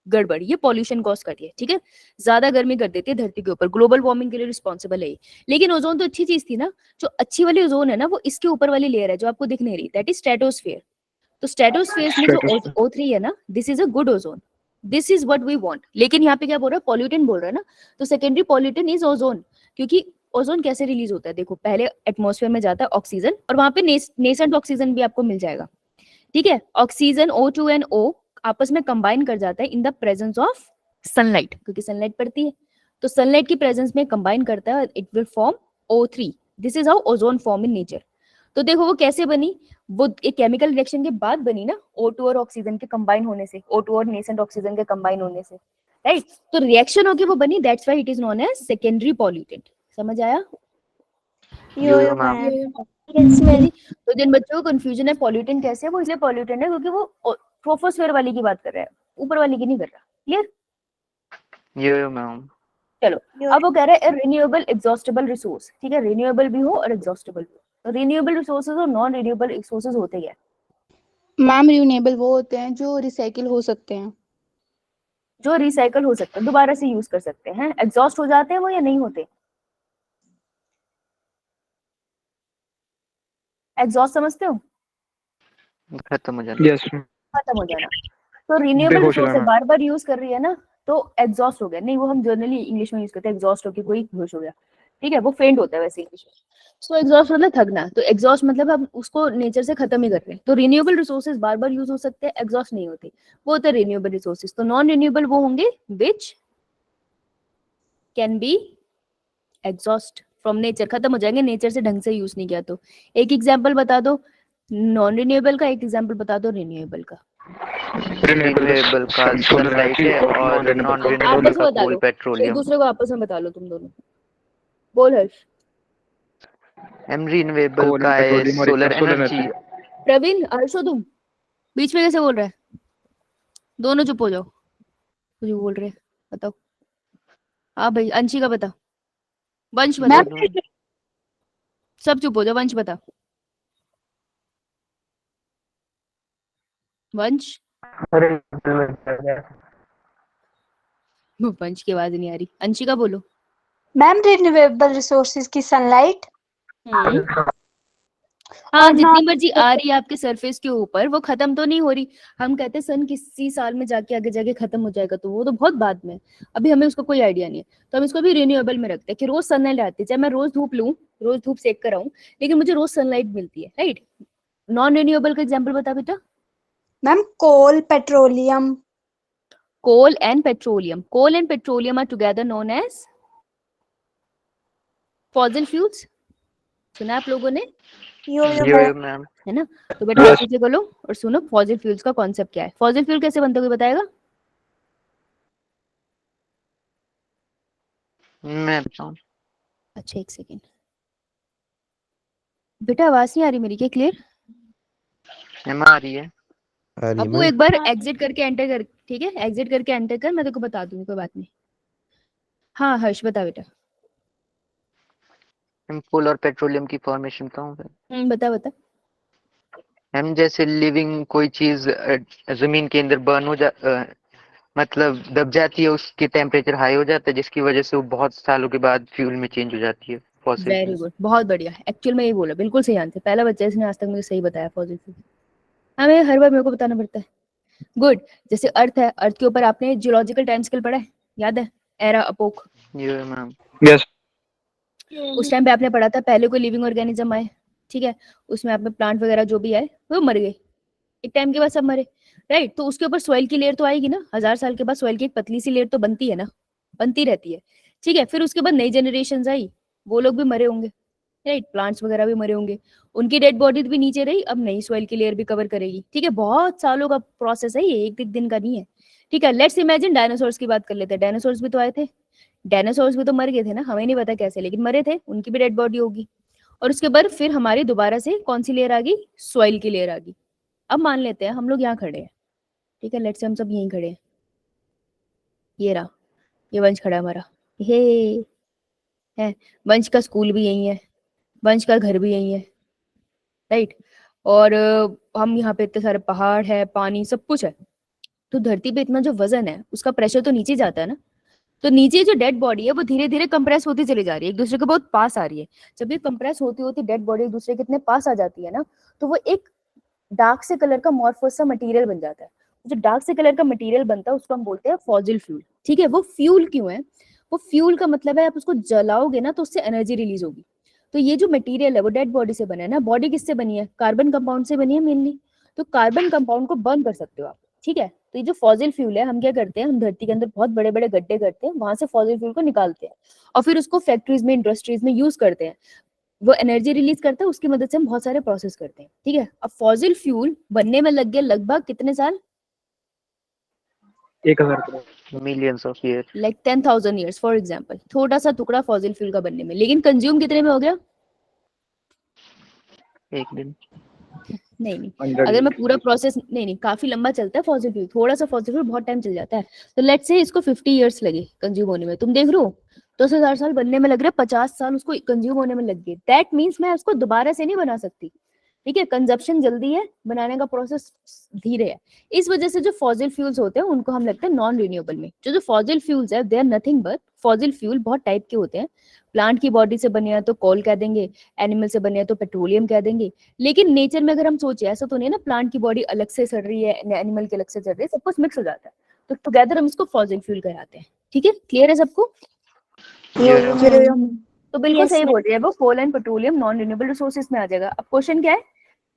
गड़बड़, ये पॉल्यूशन कॉज करती है, ठीक है, ज्यादा गर्मी कर देती है धरती के ऊपर, ग्लोबल वार्मिंग के लिए रिस्पॉन्सिबल है ये। लेकिन ओजोन तो अच्छी चीज थी ना, जो अच्छी वाली ओजोन है ना वो इसके ऊपर वाली लेयर है जो आपको दिख नहीं रही, दैट इज स्ट्रेटोस्फेयर। तो स्ट्रेटोस्फेयर में जो O3 है ना, this is a good ozone, this is what we want. लेकिन यहाँ पे क्या बोल रहा है, पॉल्यूटेंट बोल रहा है ना, तो सेकेंडरी पॉल्यूटेंट इज ओजोन। क्योंकि ओजोन कैसे रिलीज होता है, देखो पहले एटमॉस्फेयर में जाता है ऑक्सीजन, और वहां पे नेसेंट ऑक्सीजन भी आपको मिल जाएगा, ठीक है। ऑक्सीजन O2 एंड O आपस में कंबाइन कर जाता है in the presence of sunlight, क्योंकि सनलाइट पड़ती है तो सनलाइट की प्रेजेंस में कंबाइन करता है, it will form O3। This is how ozone form in nature. तो देखो वो कैसे बनी, वो एक केमिकल रिएक्शन के बाद बनी ना, O2 और ऑक्सीजन के कंबाइन होने से, O2 और नेसेंट ऑक्सीजन के कंबाइन होने से, राइट। तो रिएक्शन होके वो बनी, that's why it is known as secondary pollutant. समझ आया? Yo ma'am. तो जिन बच्चों को कंफ्यूजन है पॉल्यूटेंट कैसे है, वो इसलिए पॉल्यूटेंट है क्योंकि वो ट्रोपोस्फेयर वाली की बात कर रहा है, ऊपर वाली की नहीं कर रहा। क्लियर? यो मैम। चलो अब वो कह रहा है रिन्यूएबल एग्जॉस्टेबल रिसोर्स, ठीक है, रिन्यूएबल भी हो और एग्जॉस्टेबल भी हो। तो रिन्यूएबल रिसोर्सेज और नॉन रिन्यूएबल रिसोर्सेज होते क्या? मैम रिन्यूएबल वो होते हैं जो रिसाइकिल हो सकते हैं। जो रिसाइकल हो सकते हैं, दोबारा से यूज कर सकते हैं। एग्जॉस्ट हो जाते हैं वो या नहीं होते? एग्जॉस्ट समझते हो? खत्म हो जाना। यस खत्म हो जाना। तो रिन्यूएबल बेहोश हो रिसोर्स जाना। बार बार यूज कर रही है ना, तो एग्जॉस्ट हो गया। नहीं, वो हम जनरली इंग्लिश में यूज करते हैं एग्जॉस्ट होके कोई बेहोश हो गया, ठीक है, वो फेंट होता है वैसे इंग्लिश में। सो एग्जॉस्ट मतलब थकना, तो एग्जॉस्ट मतलब हम उसको नेचर से खत्म ही कर रहे हैं। तो रिन्यूएबल रिसोर्सेज बार बार यूज हो सकते हैं, एग्जॉस्ट नहीं होते, वो होते हैं रिन्यूएबल रिसोर्सेज। तो नॉन रिन्यूएबल वो होंगे which can be exhaust from nature, खत्म हो जाएंगे नेचर से ढंग से यूज नहीं किया तो। एक एग्जांपल बता दो नॉन रिन्यूएबल का, एक एग्जांपल बता दो रिन्यूएबल का। रिन्यूएबल का सनलाइट है और नॉन रिन्यूएबल आपस का में बता कोल लो, एक पेट्रोलियम। दूसरे को आपस में बता लो तुम दोनों। बोल हर्ष। रिन्यूएबल कोल का एंड है पेट्रोलियम और एक solar solar energy. Energy. Praveen, Harsho, तुम बीच में कैसे बोल रहे हैं? दोनों चुप हो जाओ, कुछ बोल रहे हैं बताओ। हाँ भाई, अंशिका बता। वंश बता। सब चुप हो जाओ, वंश बता। वंश, वंश की आवाज नहीं आ रही। अंशिका बोलो। मैम रिन्यूएबल रिसोर्सेज की सनलाइट हाँ, और जितनी मर्जी आ रही है आपके सरफेस के ऊपर, वो खत्म तो नहीं हो रही। हम कहते हैं सन किसी साल में जाके आगे जाके खत्म हो जाएगा, तो वो तो बहुत बाद में, अभी हमें उसका कोई आइडिया नहीं है। तो हम इसको भी रिन्यूएबल में रखते हैं कि रोज सनलाइट आती है, चाहे मैं रोज धूप लूं, रोज धूप सेक कर आऊं, लेकिन मुझे रोज सनलाइट मिलती है, राइट। नॉन रिन्यूएबल का एग्जाम्पल बता बेटा। Ma'am coal petroleum. Coal and petroleum, coal and petroleum are together known as fossil fuels. सुना आप लोगों ने? Yo yo ma'am. है ना? तो बेटा आप पीछे बोलो और सुनो फॉसिल फ्यूल्स का कॉन्सेप्ट क्या है। फॉसिल फ्यूल कैसे बनता है कोई बताएगा? मैं बताऊं? अच्छा एक सेकेंड बेटा, आवाज नहीं आ रही मेरी क्या क्लियर? मैम आ रही है। अब वो एक बार एग्जिट करके एंटर कर, ठीक है, एग्जिट करके एंटर कर, मैं तेरे को बता दूंगी, कोई बात नहीं। हाँ हर्ष बता बेटा। मैम कोल और पेट्रोलियम की फॉर्मेशन बताऊं? बता बता। मैम जैसे लिविंग कोई चीज जमीन के अंदर बर्न हो मतलब दब जाती है, उसके टेम्परेचर हाई हो जाता है, जिसकी वजह से वो बहुत सालों के बाद फ्यूल में चेंज हो जाती है। फॉसिल वेरी गुड, बहुत बढ़िया। एक्चुअल में यही बोला, बिल्कुल सही आंसर। पहला बच्चा इसने आज तक मुझे सही बताया फॉसिल फ्यूल। हमें हर बार मेरे को बताना पड़ता है। गुड। जैसे अर्थ है, अर्थ के ऊपर आपने जियोलॉजिकल टाइम स्केल पढ़ा है, याद है? एरा, अपोक। यो मैम। यस उस टाइम पे आपने पढ़ा था पहले कोई लिविंग ऑर्गेनिज्म आए, ठीक है, उसमें आप में प्लांट वगैरह जो भी आए वो मर गए, एक टाइम के बाद सब मरे, राइट। तो उसके ऊपर सॉइल की लेयर तो आएगी ना, 1000 साल के बाद सॉइल की एक पतली सी लेयर तो बनती है ना, बनती रहती है, ठीक है। फिर उसके बाद नई जनरेशन आई, वो लोग भी मरे होंगे, राइट, प्लांट्स वगैरह भी मरे होंगे, उनकी डेड बॉडी भी नीचे रही, अब नई सॉइल की लेयर भी कवर करेगी, ठीक है। बहुत सालों का प्रोसेस है ये, एक दिन का नहीं है, ठीक है। लेट्स इमेजिन डायनासोर्स की बात कर लेते हैं। डायनासोर्स भी तो आए थे, डायनासोर्स भी तो मर गए थे ना, हमें नहीं पता कैसे, लेकिन मरे थे, उनकी भी डेड बॉडी होगी। और उसके बाद फिर हमारी दोबारा से कौन सी लेयर आ गई? सॉइल की लेयर आ गई। अब मान लेते हैं हम लोग यहाँ खड़े हैं, ठीक है, लेट्स से हम सब यहीं खड़े हैं, ये रहा, ये वंश खड़ा है हमारा, हे है, वंश का स्कूल भी यही है, वंश का घर भी यही है, राइट। और हम यहाँ पे इतने सारे पहाड़ है, पानी, सब कुछ है। तो धरती पे इतना जो वजन है, उसका प्रेशर तो नीचे जाता है ना, तो नीचे जो डेड बॉडी है वो धीरे धीरे कंप्रेस होती चली जा रही है, एक दूसरे के बहुत पास आ रही है। जब ये कंप्रेस होती होती डेड बॉडी एक दूसरे के इतने पास आ जाती है ना, तो वो एक डार्क से कलर का मॉर्फोस सा मटेरियल बन जाता है। जो डार्क से कलर का मटेरियल बनता है उसको हम बोलते हैं फॉसिल फ्यूल, ठीक है। वो फ्यूल क्यों है? वो फ्यूल का मतलब है आप उसको जलाओगे ना तो उससे एनर्जी रिलीज होगी। तो ये जो मटेरियल है वो डेड बॉडी से बना है ना। बॉडी किससे बनी है? कार्बन कंपाउंड से बनी है मेनली। तो कार्बन कंपाउंड को बर्न कर सकते हो आप, ठीक है। तो ये जो फॉसिल फ्यूल है, हम क्या करते हैं, हम धरती के अंदर बहुत बड़े बड़े गड्ढे करते हैं, वहां से फॉसिल फ्यूल को निकालते हैं और फिर उसको फैक्ट्रीज में, इंडस्ट्रीज में यूज करते हैं। वो एनर्जी रिलीज करता है, उसकी मदद से हम बहुत सारे प्रोसेस करते हैं, ठीक है। अब फॉसिल फ्यूल बनने में लग गए लगभग कितने साल? 1000 crore. Millions of year. Like 10,000 years for example, छोटा सा टुकड़ा फॉसिल फ्यूल का बनने में। लेकिन कंज्यूम कितने में हो गया? एक दिन। नहीं नहीं, 100 अगर मैं पूरा प्रोसेस नहीं काफी लंबा चलता है फॉसिल फ्यूल, थोड़ा सा फॉसिल फ्यूल बहुत टाइम चल जाता है। तो लेट्स से इसको 50 इयर्स लगे कंज्यूम होने में, तुम देख रहे हो 10,000 साल बनने में लग रहा है, 50 साल उसको कंज्यूम होने में लग गए। दैट मीन्स मैं उसको दोबारा से नहीं बना सकती, ठीक है। कंजप्शन जल्दी है, बनाने का प्रोसेस धीरे है। इस वजह से जो फॉसिल फ्यूल्स होते हैं उनको हम लगते हैं नॉन रिन्यूएबल में। जो फॉसिल फ्यूल्स है they are nothing but, fossil fuel बहुत टाइप के होते हैं। प्लांट की बॉडी से बने हैं तो कोल कह देंगे, एनिमल से बने हैं तो पेट्रोलियम कह देंगे। लेकिन नेचर में अगर हम सोचे, ऐसा तो नहीं है ना प्लांट की बॉडी अलग से सड़ रही है, एनिमल की अलग से सड़ रही है, सब कुछ मिक्स हो जाता है, तो टुगेदर हम इसको फॉसिल फ्यूल कहलाते हैं। ठीक है, क्लियर है सबको? तो बिल्कुल Yes, सही ma'am. बोल रही है वो, coal and petroleum non renewable resources में आ जाएगा। अब क्वेश्चन क्या है,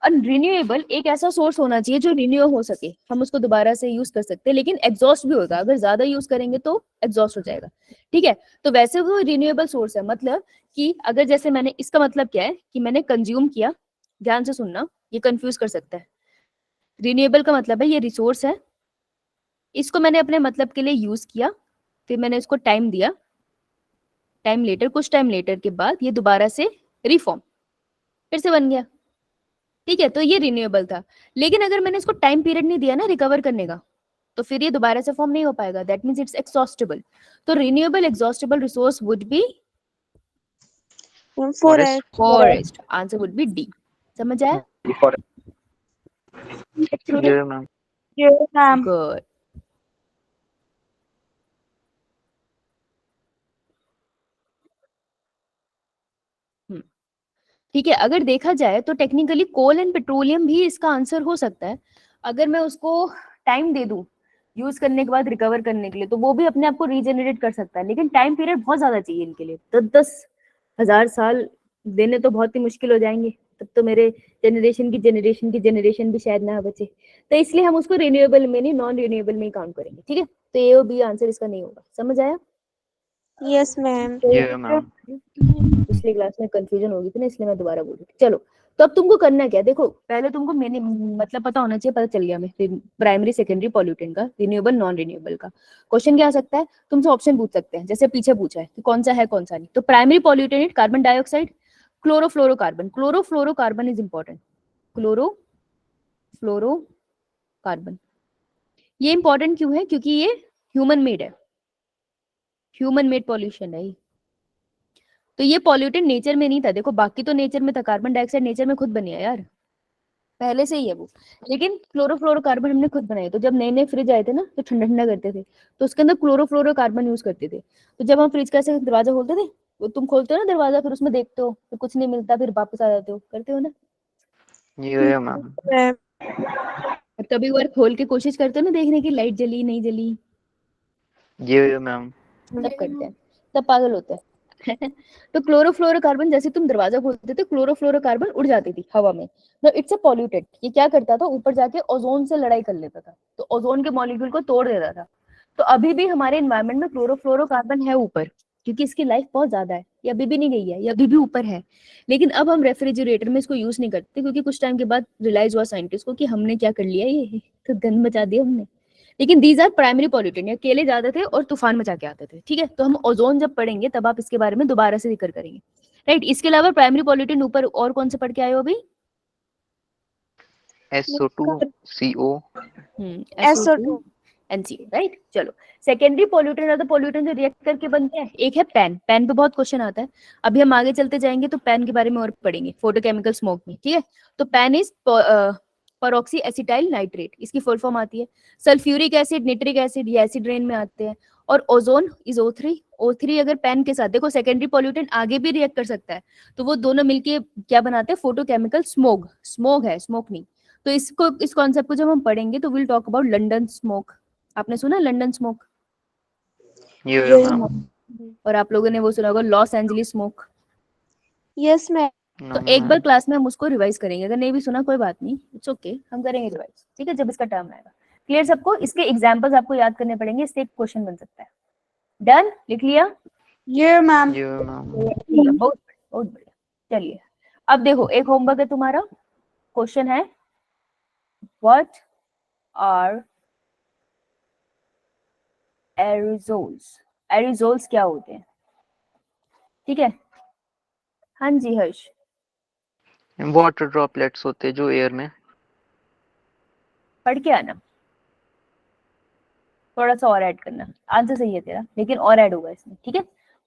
अनरिन्यूएबल एक ऐसा सोर्स होना चाहिए जो रिन्यू हो सके, हम उसको दोबारा से यूज कर सकते हैं, लेकिन एग्जॉस्ट भी होगा, अगर ज्यादा यूज करेंगे तो एग्जॉस्ट हो जाएगा। ठीक है, तो वैसे वो रिन्यूएबल सोर्स है, मतलब कि अगर जैसे मैंने, इसका मतलब क्या है कि मैंने कंज्यूम किया, ध्यान से सुनना, ये कंफ्यूज कर सकता है। रिन्यूएबल का मतलब है ये रिसोर्स है, इसको मैंने अपने मतलब के लिए यूज किया, फिर मैंने इसको टाइम दिया, टाइम लेटर, कुछ टाइम लेटर के बाद ये दोबारा से रिफॉर्म फिर से बन गया। ठीक है, तो ये रिन्यूएबल था। लेकिन अगर मैंने इसको टाइम पीरियड नहीं दिया ना रिकवर करने का, तो फिर ये दोबारा से फॉर्म नहीं हो पाएगा। That means it's exhaustible. तो renewable exhaustible resource would be Forest. Forest. Answer would be D. समझ आया? For Yeah, ma'am. Yes, ma'am. Good. ठीक है, अगर देखा जाए तो टेक्निकली कोल एंड पेट्रोलियम भी इसका आंसर हो सकता है, अगर मैं उसको टाइम दे दूं यूज करने के बाद रिकवर करने के लिए, तो वो भी अपने आप को रीजेनरेट कर सकता है। लेकिन टाइम पीरियड बहुत ज्यादा चाहिए इनके लिए, 10,000 साल देने तो बहुत ही मुश्किल हो जाएंगे, तब तो मेरे जनरेशन की जनरेशन की जनरेशन भी शायद ना बचे। तो इसलिए हम उसको रिन्यूएबल में नहीं, नॉन रिन्यूएबल में ही काउंट करेंगे। ठीक है, तो ए और बी आंसर इसका नहीं होगा। समझ आया? Yes, ma'am. Yeah, ma'am. पिछली क्लास में कंफ्यूजन होगी थी ना, इसलिए मैं दोबारा बोल रही थी। चलो, तो अब तुमको करना क्या है, देखो पहले तुमको मैंने मतलब पता होना चाहिए, पता चल गया हमें प्राइमरी सेकेंडरी पॉल्यूटेंट का, रिन्यूएबल नॉन रिन्यूएबल का। क्वेश्चन क्या आ सकता है, तुमसे ऑप्शन पूछ सकते हैं, जैसे पीछे पूछा है कि कौन सा है कौन सा नहीं। तो primary pollutant carbon dioxide, chlorofluorocarbon. Chlorofluorocarbon is important, chlorofluorocarbon. ये इंपॉर्टेंट क्यों है? क्योंकि ये ह्यूमन मेड है, ह्यूमन मेड पॉल्यूशन है ये। तो ये पॉल्यूटेंट नेचर में नहीं था, देखो बाकी तो नेचर में था, कार्बन डाइऑक्साइड नेचर में खुद बनी है यार, पहले से ही है वो। लेकिन क्लोरोफ्लोरोकार्बन हमने खुद बनाए। तो जब नए नए फ्रिज आए थे ना, तो ठंडा ठंडा करते थे, तो उसके अंदर क्लोरोफ्लोरोकार्बन यूज करते थे। तो जब हम फ्रिज का ऐसे दरवाजा खोलते थे, तो तुम खोलते हो ना दरवाजा, फिर उसमें देखते हो, फिर कुछ नहीं मिलता, फिर वापस आ जाते हो, करते हो ना? Yeah, ma'am. और कभी बार खोल के कोशिश करते हो ना देखने की लाइट जली नहीं जली, Yeah, ma'am. तब करते हैं, तब पागल होते हैं। तो क्लोरोफ्लोरोकार्बन, जैसे तुम दरवाजा खोलते थे, क्लोरोफ्लोरोकार्बन उड़ जाती थी हवा में। तो इट्स अ पॉल्यूटेंट। ये क्या करता था, ऊपर जाके ओजोन से लड़ाई कर लेता था, तो ओजोन के मॉलिक्यूल को तोड़ देता था। तो अभी भी हमारे एनवायरनमेंट में क्लोरोफ्लोरोकार्बन है ऊपर, क्योंकि इसकी लाइफ बहुत ज्यादा है, ये अभी भी नहीं गई है, ये अभी भी ऊपर है। लेकिन अब हम रेफ्रिजरेटर में इसको यूज नहीं करते, क्योंकि कुछ टाइम के बाद रियलाइज हुआ साइंटिस्ट को कि हमने क्या कर लिया, ये तो गंद मचा दिया हमने। लेकिन दीज आर प्राइमरी पॉल्यूटेंट, ये अकेले जाते थे और तूफान मचा के आते थे। ठीक है, तो हम ओजोन जब पढ़ेंगे तब आप इसके बारे में दोबारा से जिक्र करेंगे, राइट। इसके अलावा प्राइमरी पॉल्यूटेंट ऊपर और कौन से पढ़ के आए हो अभी? SO2, CO. SO2. NCO, right. चलो, secondary pollutant are the pollutant जो रिएक्ट करके बनते हैं। एक है पैन, पैन पे बहुत क्वेश्चन आता है, अभी हम आगे चलते जाएंगे तो पैन के बारे में और पढ़ेंगे, फोटोकेमिकल स्मोक में। ठीक है, तो पैन इज परऑक्सी एसिटाइल नाइट्रेट, इसकी फुल फॉर्म आती है। सल्फ्यूरिक एसिड, निट्रिक एसिड, ये एसिड रेन में आते हैं। और ओजोन इज O3। O3 अगर पैन के साथ, देखो सेकेंडरी पॉल्यूटेंट आगे भी रिएक्ट कर सकता है, तो वो दोनों मिलके क्या बनाते हैं, फोटोकेमिकल स्मोक। स्मोक है, स्मोक नहीं। तो इसको, इस कॉन्सेप्ट को जब हम पढ़ेंगे तो will talk about London smoke. आपने सुना लंदन स्मोक? Yeah, ma'am. और आप लोगों ने वो सुना होगा Los Angeles smoke. Yes, ma'am. No, तो एक बार ma'am. क्लास में हम उसको रिवाइज करेंगे, अगर नहीं भी सुना कोई बात नहीं, इट्स ओके, हम करेंगे रिवाइज। ठीक है, जब इसका टर्म आएगा। क्लियर सबको? इसके एग्जांपल्स आपको याद करने पड़ेंगे, इससे एक क्वेश्चन बन सकता है। डन? लिख लिया? ये मैम। Yeah, ma'am. बहुत बहुत बढ़िया। चलिए, अब देखो एक होमवर्क है तुम्हारा, क्वेश्चन है व्हाट आर एरोसोल्स। एरोसोल्स क्या होते हैं? ठीक है, हाँ जी हर्ष। वाटर ड्रॉपलेट्स होते हैं जो एयर में पढ़ के आना, थोड़ा सा और ऐड करना। आंसर सही है तेरा, लेकिन और ऐड होगा इसमें, ठीक है।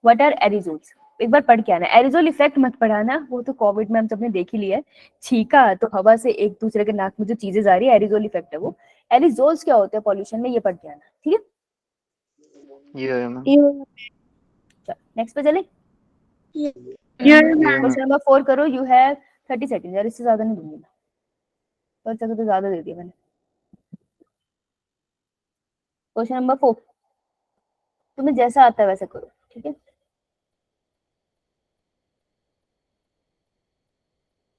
व्हाट आर एरिजोल्स, एक बार पढ़ के आना। एरिजोल इफेक्ट मत पढ़ाना, वो तो कोविड में हम सबने देख ही लिया है, छींका तो हवा से एक दूसरे के नाक में जो चीजें जा रही है, एरिजोल इफेक्ट है वो। एरिजोल्स क्या होते हैं पॉल्यूशन में, ये पढ़ के आना, ठीक है। ये मैम। चल नेक्स्ट पे चले। ये मैम। क्वेश्चन नंबर 4 करो। यू हैव 30 सेकंड, यार इससे ज्यादा नहीं दूंगी मैं, तो अच्छा तो ज्यादा दे दिया मैंने। क्वेश्चन नंबर 4, तुम्हें जैसा आता है वैसा करो, ठीक है।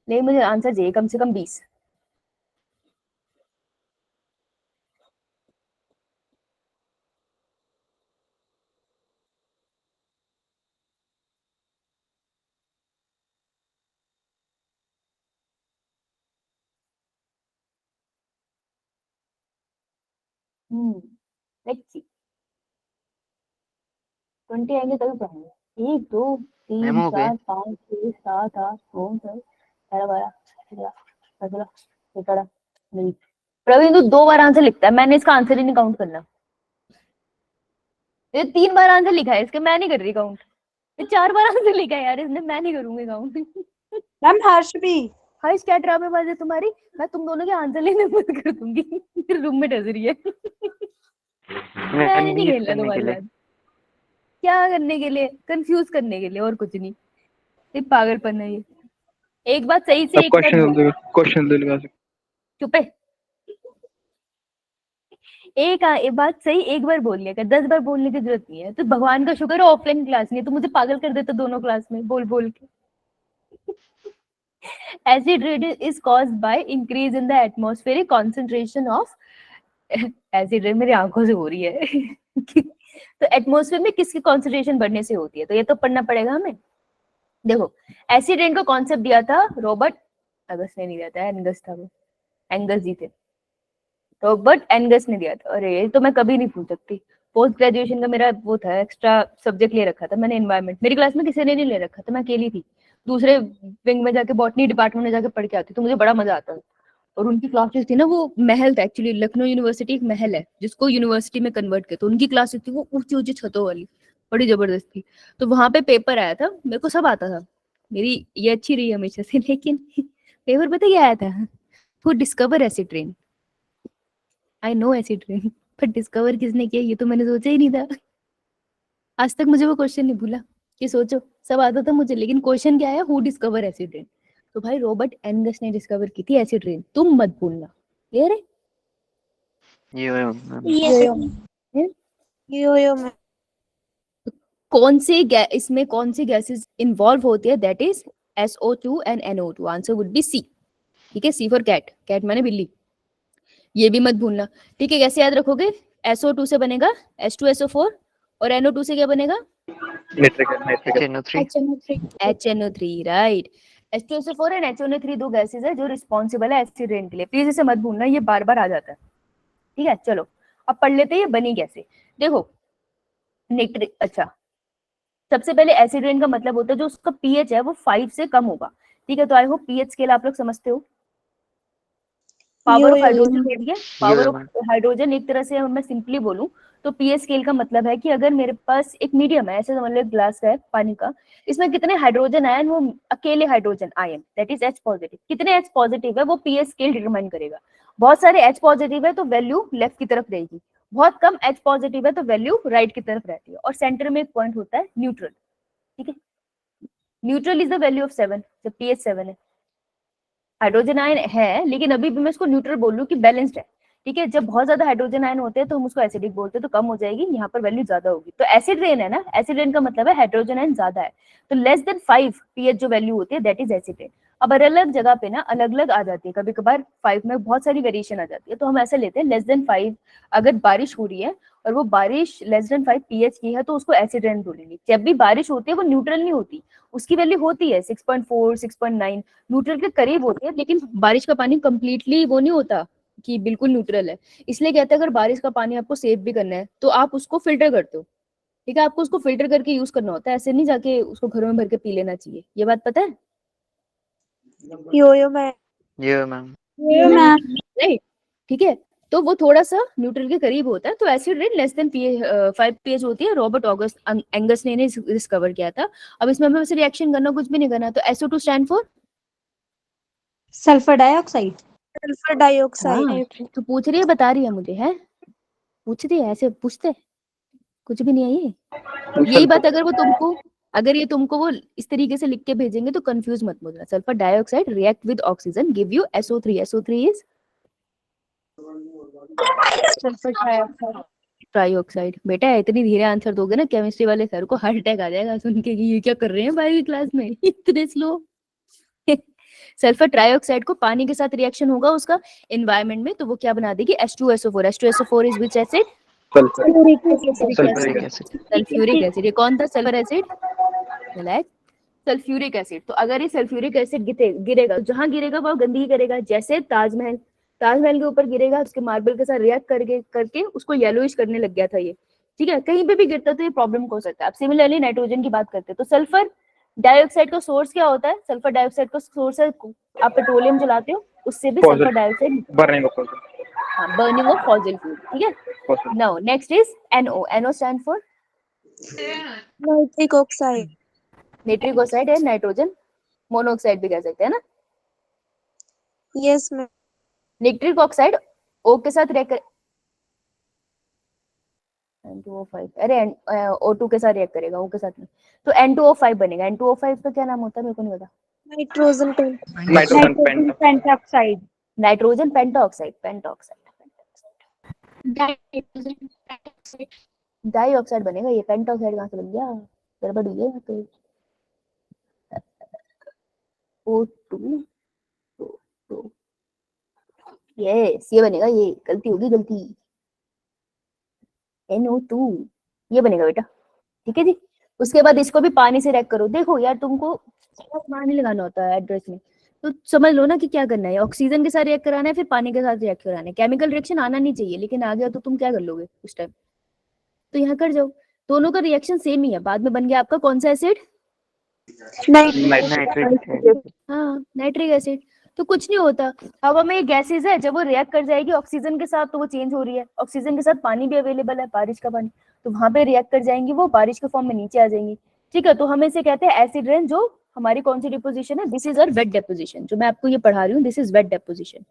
नहीं मुझे आंसर चाहिए कम से कम 20। लेट्स सी 20 आएंगे तभी पढ़ेंगे। 1 2 मैम 3 हो गए। 4 5 6 7 8 9 10 11 12 13 14 17 नहीं, प्रवीण तू 2 बार आंसर लिखता है, मैंने इसका आंसर ही नहीं काउंट करना। ये 3 बार आंसर लिखा है इसके, मैं नहीं कर रही काउंट। ये 4 बार आंसर लिखा है यार इसने, मैं नहीं करूंगी काउंट। मैम हर्ष भी। हाय क्या ड्रामेबाज है तुम्हारी, मैं तुम दोनों के आंसर लेने बंद कर दूंगी। रूम में डस रही है। मैं नहीं बीस खेलना करने के तुम्हारे लिए। साथ। क्या करने के लिए, कंफ्यूज करने के लिए, और कुछ नहीं। ये पागलपन है ये। एक बात सही से अब एक बार बोल, क्वेश्चन जल्दी लगा सकते। चुप है। एक बात सही एक बार बोल लिया कर, 10 बार बोलने की जरूरत नहीं है। तो भगवान का शुक्र है ऑफलाइन क्लास नहीं है, तो मुझे पागल कर देता दोनों क्लास में बोल बोल के। Acid rain is caused by increase in the atmospheric concentration of acid rain मेरी आंखों से हो रही है। तो एटमॉस्फेयर में किसकी कॉन्सेंट्रेशन बढ़ने से होती है, तो ये तो पढ़ना पड़ेगा हमें। देखो एसिड रेन का कॉन्सेप्ट दिया था रॉबर्ट अगस ने, नहीं दिया था, एंगस था वो, एंगस जी थे, रॉबर्ट एंगस ने दिया था। अरे ये तो मैं कभी नहीं भूल सकती। पोस्ट ग्रेजुएशन का मेरा वो था, एक्स्ट्रा सब्जेक्ट ले रखा था मैंने एनवायरमेंट, मेरी क्लास में किसी ने नहीं ले रखा था, मैं अकेली थी। दूसरे विंग में जाके बॉटनी डिपार्टमेंट में जाके पढ़ के आती, तो मुझे बड़ा मजा आता था। और उनकी क्लासेस थी ना, वो महल था एक्चुअली, लखनऊ यूनिवर्सिटी एक महल है जिसको यूनिवर्सिटी में कन्वर्ट किया, तो उनकी क्लासेस थी वो ऊंची ऊंची छतों वाली, बड़ी जबरदस्त थी। तो वहां पे पेपर आया था, मेरे को सब आता था, मेरी ये अच्छी रही हमेशा से। लेकिन पेपर पता क्या आया था, वो discover acid rain. I know acid rain, पर डिस्कवर किसने किया ये तो मैंने सोचा ही नहीं था। आज तक मुझे वो क्वेश्चन नहीं भूला कि सोचो, सब आता था मुझे, लेकिन क्वेश्चन क्या है, हु डिस्कवर एसिड रेन। तो भाई रॉबर्ट एंगस ने डिस्कवर की थी एसिड रेन, तुम मत भूलना, क्लियर है। ये मैम। यो मैं कौन से इसमें कौन सी गैसेस इन्वॉल्व होती है, that is SO2 and NO2। Answer would be C, ठीक है। सी फॉर कैट, कैट माने बिल्ली, ये भी मत भूलना, ठीक है। कैसे याद रखोगे, SO2 से बनेगा H2SO4 और NO2 से क्या बनेगा, HNO3, right. H2SO4 and HNO3 दो गैसेस है जो रिस्पॉन्सिबल है एसिड रेन के लिए, प्लीज इसे मत भूलना, ये बार बार आ जाता है, ठीक है। चलो अब पढ़ लेते हैं ये बनी कैसे। देखो निट्रिक, अच्छा सबसे पहले एसिड रेन का मतलब होता है जो उसका पीएच है वो 5 से कम होगा, ठीक है। तो आई होप पीएच स्केल आप लोग समझते हो। पावर ऑफ हाइड्रोजन दे दिया, पावर ऑफ हाइड्रोजन एक तरह से मैं सिंपली बोलूं तो पीएच स्केल का मतलब है कि अगर मेरे पास एक मीडियम है, ऐसे समझ लो एक ग्लास है पानी का, इसमें कितने हाइड्रोजन आयन, वो अकेले hydrogen ion that is H positive, कितने H पॉजिटिव है वो पीएच स्केल डिटरमाइन करेगा। बहुत सारे H पॉजिटिव है तो वैल्यू लेफ्ट की तरफ रहेगी, बहुत कम H पॉजिटिव है तो वैल्यू राइट की तरफ रहती है। और सेंटर में एक पॉइंट होता है न्यूट्रल, ठीक है। Neutral is the value of 7, जब पीएच 7 है। हाइड्रोजन आयन है लेकिन अभी भी मैं इसको न्यूट्रल बोल रही हूँ कि बैलेंस्ड है, ठीक है। जब बहुत ज्यादा हाइड्रोजन आयन होते हैं तो हम उसको एसिडिक बोलते हैं, तो कम हो जाएगी, यहाँ पर वैल्यू ज्यादा होगी। तो एसिड रेन है ना, एसिड रेन का मतलब है हाइड्रोजन आयन ज्यादा है, तो लेस देन 5 पीएच जो वैल्यू होती है दैट इज एसिड रेन। अब अलग अलग जगह पे ना अलग अलग आ जाती है, कभी कभार 5 में बहुत सारी वेरिएशन आ जाती है, तो हम ऐसे लेते हैं लेस देन 5। अगर बारिश हो रही है और वो बारिश लेस देन 5 पीएच की है तो उसको एसिड रेन बोलेंगे। जब भी बारिश होती है वो न्यूट्रल नहीं होती, उसकी वैल्यू होती है 6.4 6.9, न्यूट्रल के करीब होती है, लेकिन बारिश का पानी कंप्लीटली वो नहीं होता कि बिल्कुल न्यूट्रल है। इसलिए कहते हैं अगर बारिश का पानी आपको सेव भी करना है तो आप उसको फिल्टर करते हो, ठीक है। आपको उसको फिल्टर करके यूज करना होता है, ऐसे नहीं जाके उसको घरों में भर के पी लेना चाहिए, ये बात पता है। यो मैं ये मैम। नहीं, ठीक है। तो वो थोड़ा सा न्यूट्रल के करीब होता है, तो acid rain less than 5 pH होती है। रॉबर्ट ऑगस्ट एंगस ने इन्हें डिस्कवर किया था। अब इसमें हमें वैसे रिएक्शन करना, कुछ भी नहीं करना। तो SO2 stand for sulphur dioxide. Sulphur dioxide. हाँ, तो पूछ रही है, बता रही है मुझे, है पूछ रही है, ऐसे पूछते कुछ भी नहीं है ये। यही बात अगर वो तुमको, अगर ये तुमको वो इस तरीके से लिख के भेजेंगे तो कंफ्यूज मत होना। Sulphur dioxide react with oxygen give you SO3। SO3 is sulphur dioxide. Trioxide. बेटा इतनी धीरे आंसर दोगे ना, केमिस्ट्री वाले सर को हार्ट अटैक आ जाएगा सुन के कि ये क्या कर रहे हैं बायो की क्लास में इतने स्लो। सल्फर ट्राइऑक्साइड को पानी के साथ रिएक्शन होगा उसका एनवायरनमेंट में, तो वो क्या बना देगी? H2SO4। H2SO4 is which acid? Sulphuric acid. Sulphuric acid. ये कौन था सल्फर एसिड? गलत, सल्फ्यूरिक एसिड। तो अगर ये सल्फ्यूरिक एसिड गिरेगा तो जहां गिरेगा वो गंदगी करेगा। जैसे ताजमहल के ऊपर गिरेगा, उसके मार्बल के साथ रिएक्ट करके उसको येलोइश करने लग गया था ये, ठीक है। कहीं पे भी गिरता तो ये प्रॉब्लम हो सकता है। अब सिमिलरली नाइट्रोजन की बात करते हैं, तो सल्फर डाइऑक्साइड का सोर्स क्या होता है? सल्फर डाइऑक्साइड का सोर्स है, आप पेट्रोलियम जलाते हो उससे भी सल्फर डाइऑक्साइड, बर्निंग ऑफ हाँ, बर्निंग ऑफ फॉसिल फ्यूल, ठीक है। Now next is NO। NO stand for nitric oxide. Nitric oxide है नाइट्रोजन मोनोऑक्साइड भी कह सकते हैं ना। Yes ma'am. Nitric oxide O के साथ रिएक्ट कर, N2O5, अरे O2 के साथ रिएक्ट करेगा, O के साथ नहीं, तो N2O5 बनेगा। N2O5 का क्या नाम होता है मेरे को नहीं पता। Nitrogen nitrogen pentoxide. Nitrogen pentoxide. Dioxide बनेगा ये, पेंटाऑक्साइड कहाँ से बन गया? गड़बड़ हुई है तो। O2 तो यस, ये बनेगा, ये गलती होगी, गलती। NO2 ये बनेगा बेटा, ठीक है जी। उसके बाद इसको भी पानी से रिएक्ट करो। देखो यार, तुमको पानी लगाना होता है एड्रेस में, तो समझ लो ना कि क्या करना है। ऑक्सीजन के साथ रिएक्ट कराना है, फिर पानी के साथ रिएक्ट कराना है। केमिकल रिएक्शन आना नहीं चाहिए, लेकिन आ गया तो तुम क्या कर लोगे उस टाइम? तो यहाँ कर जाओ, दोनों का रिएक्शन सेम ही है। बाद में बन गया आपका कौन सा एसिड? नाइट्रिक। हाँ, नाइट्रिक एसिड। तो कुछ नहीं होता, हवा में गैसेज है, जब वो रिएक्ट कर जाएगी ऑक्सीजन के साथ तो वो चेंज हो रही है। ऑक्सीजन के साथ पानी भी अवेलेबल है, बारिश का पानी, तो वहां पे रिएक्ट कर जाएंगी, वो बारिश के फॉर्म में नीचे आ जाएंगी, ठीक है। तो हम इसे कहते हैं एसिड रेन। जो हमारी कौन सी डिपोजिशन है? This is our wet deposition. जो मैं आपको ये पढ़ा रही हूँ, दिस इज वेट डिपोजिशन।